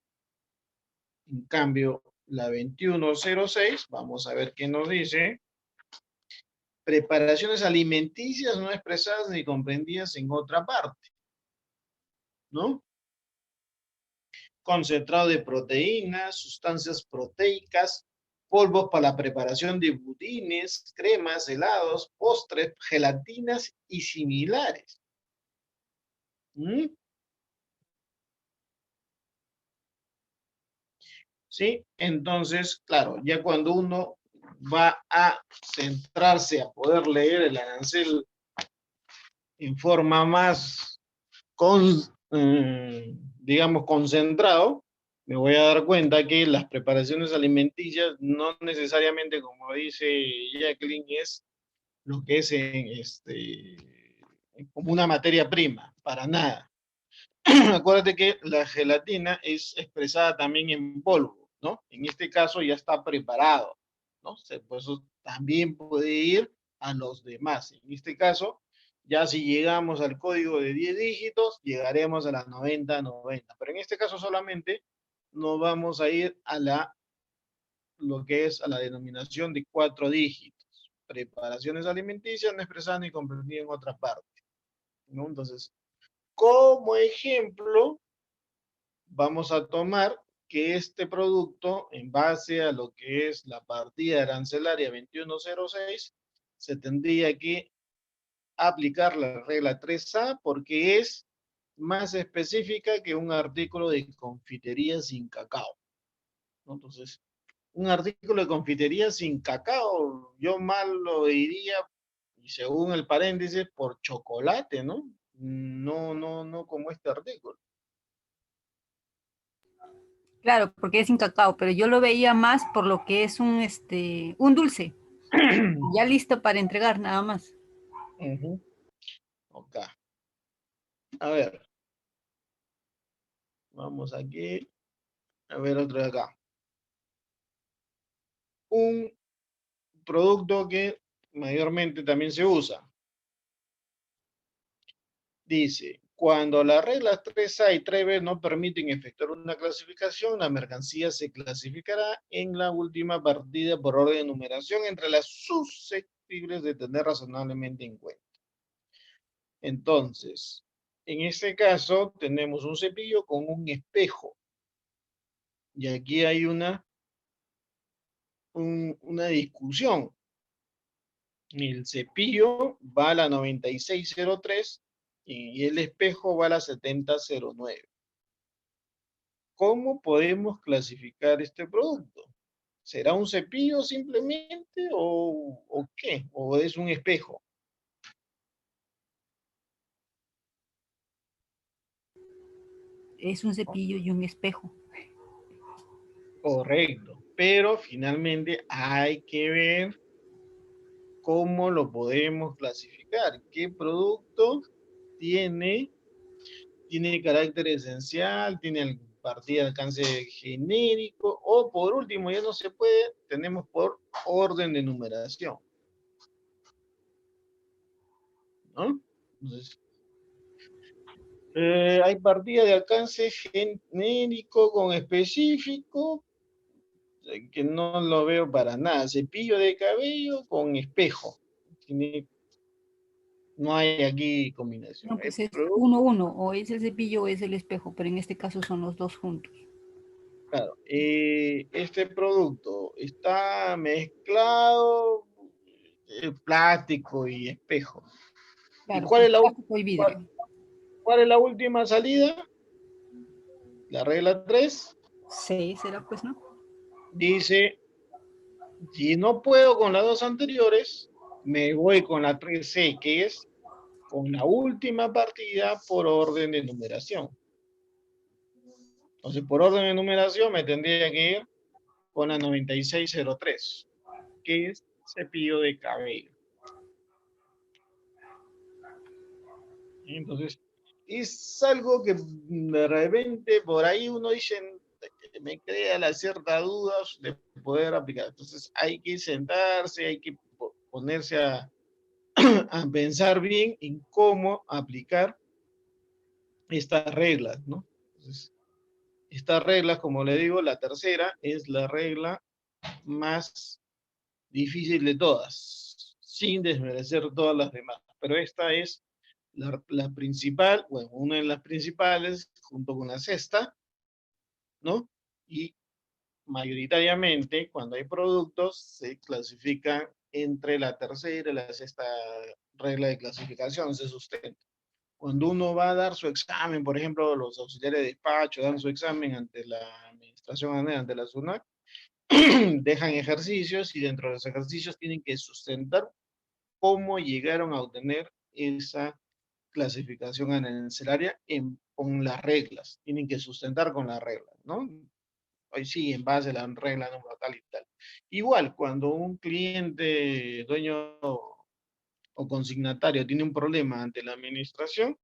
En cambio, la 2106, vamos a ver qué nos dice. Preparaciones alimenticias no expresadas ni comprendidas en otra parte, ¿no? Concentrado de proteínas, sustancias proteicas, polvos para la preparación de budines, cremas, helados, postres, gelatinas y similares. ¿Mm? ¿Sí? Entonces, claro, ya cuando uno va a centrarse a poder leer el arancel en forma más, digamos, concentrado, me voy a dar cuenta que las preparaciones alimenticias no necesariamente, como dice Jacqueline, es lo que es como una materia prima, para nada. Acuérdate que la gelatina es expresada también en polvo, ¿no? En este caso ya está preparado, ¿no? Por eso también puede ir a los demás. En este caso, ya si llegamos al código de 10 dígitos, llegaremos a las 90. Pero en este caso solamente nos vamos a ir a lo que es a la denominación de 4 dígitos. Preparaciones alimenticias no expresadas ni comprendidas en otra parte, ¿no? Entonces, como ejemplo, vamos a tomar que este producto, en base a lo que es la partida arancelaria 2106, se tendría que aplicar la regla 3A porque es más específica que un artículo de confitería sin cacao, ¿no? Entonces, un artículo de confitería sin cacao, yo mal lo diría, y según el paréntesis, por chocolate, ¿no? No como este artículo. Claro, porque es sin cacao, pero yo lo veía más por lo que es un dulce, ya listo para entregar nada más. Ok. A ver. Vamos aquí. A ver otro de acá. Un producto que mayormente también se usa. Dice, cuando las reglas 3A y 3B no permiten efectuar una clasificación, la mercancía se clasificará en la última partida por orden de numeración entre las susceptibles de tener razonablemente en cuenta. Entonces, en este caso tenemos un cepillo con un espejo. Y aquí hay una discusión. El cepillo va a la 9603 y el espejo va a la 7009. ¿Cómo podemos clasificar este producto? ¿Será un cepillo simplemente o qué? ¿O es un espejo? Es un cepillo y un espejo. Correcto. Pero finalmente hay que ver cómo lo podemos clasificar. ¿Qué producto tiene carácter esencial, tiene partida de alcance genérico, o por último, ya no se puede, tenemos por orden de numeración, ¿no? Entonces, hay partida de alcance genérico con específico, que no lo veo para nada. Cepillo de cabello con espejo. No hay aquí combinación. No, pues es uno, o es el cepillo o es el espejo, pero en este caso son los dos juntos. Claro, este producto está mezclado plástico y espejo. ¿Y Claro, cuál es plástico y vidrio. cuál es la última salida? La regla 3 Sí, será pues, ¿no? dice, si no puedo con las dos anteriores, me voy con la 3C, que es con la última partida por orden de numeración. Entonces, por orden de numeración, me tendría que ir con la 9603, que es cepillo de cabello. Entonces, es algo que de repente por ahí uno dice, me crea la cierta duda de poder aplicar. Entonces, hay que sentarse, hay que ponerse a pensar bien en cómo aplicar estas reglas, ¿no? Entonces, estas reglas, como le digo, la tercera es la regla más difícil de todas, sin desmerecer todas las demás. Pero esta es la principal, bueno, una de las principales, junto con la sexta, ¿no? Y mayoritariamente, cuando hay productos, se clasifican entre la tercera y la sexta regla de clasificación, se sustenta. Cuando uno va a dar su examen, por ejemplo, los auxiliares de despacho dan su examen ante la administración, ante la SUNAT, dejan ejercicios y dentro de los ejercicios tienen que sustentar cómo llegaron a obtener esa clasificación arancelaria con las reglas. Tienen que sustentar con las reglas, ¿no? Hoy sí, en base a la regla número tal y tal. Igual, cuando un cliente, dueño o consignatario tiene un problema ante la administración,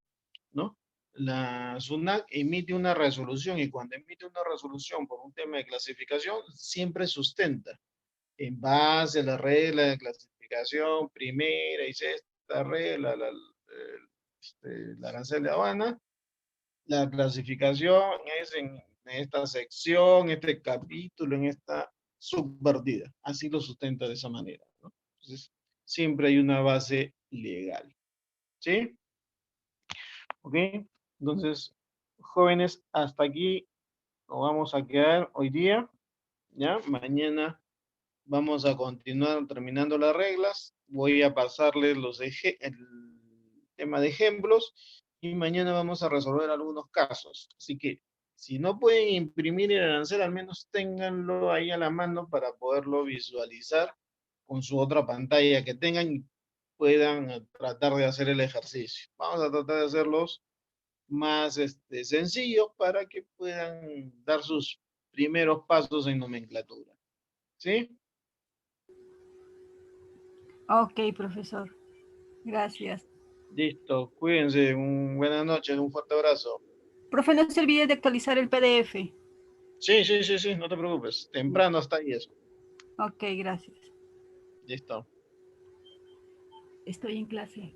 ¿no? La SUNAT emite una resolución y cuando emite una resolución por un tema de clasificación, siempre sustenta en base a la regla de clasificación primera y sexta regla, la arancel de aduana, la clasificación es en esta sección, este capítulo, en esta subvertida. Así lo sustenta de esa manera, ¿no? Entonces, siempre hay una base legal. ¿Sí? ¿Ok? Entonces, jóvenes, hasta aquí nos vamos a quedar hoy día. ¿Ya? Mañana vamos a continuar terminando las reglas. Voy a pasarles el tema de ejemplos y mañana vamos a resolver algunos casos. Así que si no pueden imprimir el arancel, al menos ténganlo ahí a la mano para poderlo visualizar con su otra pantalla que tengan y puedan tratar de hacer el ejercicio. Vamos a tratar de hacerlos más sencillos para que puedan dar sus primeros pasos en nomenclatura. ¿Sí? Ok, profesor. Gracias. Listo, cuídense, buenas noches, un fuerte abrazo. Profe, no se olvide de actualizar el PDF. Sí, no te preocupes, temprano está ahí eso. Ok, gracias. Listo. Estoy en clase.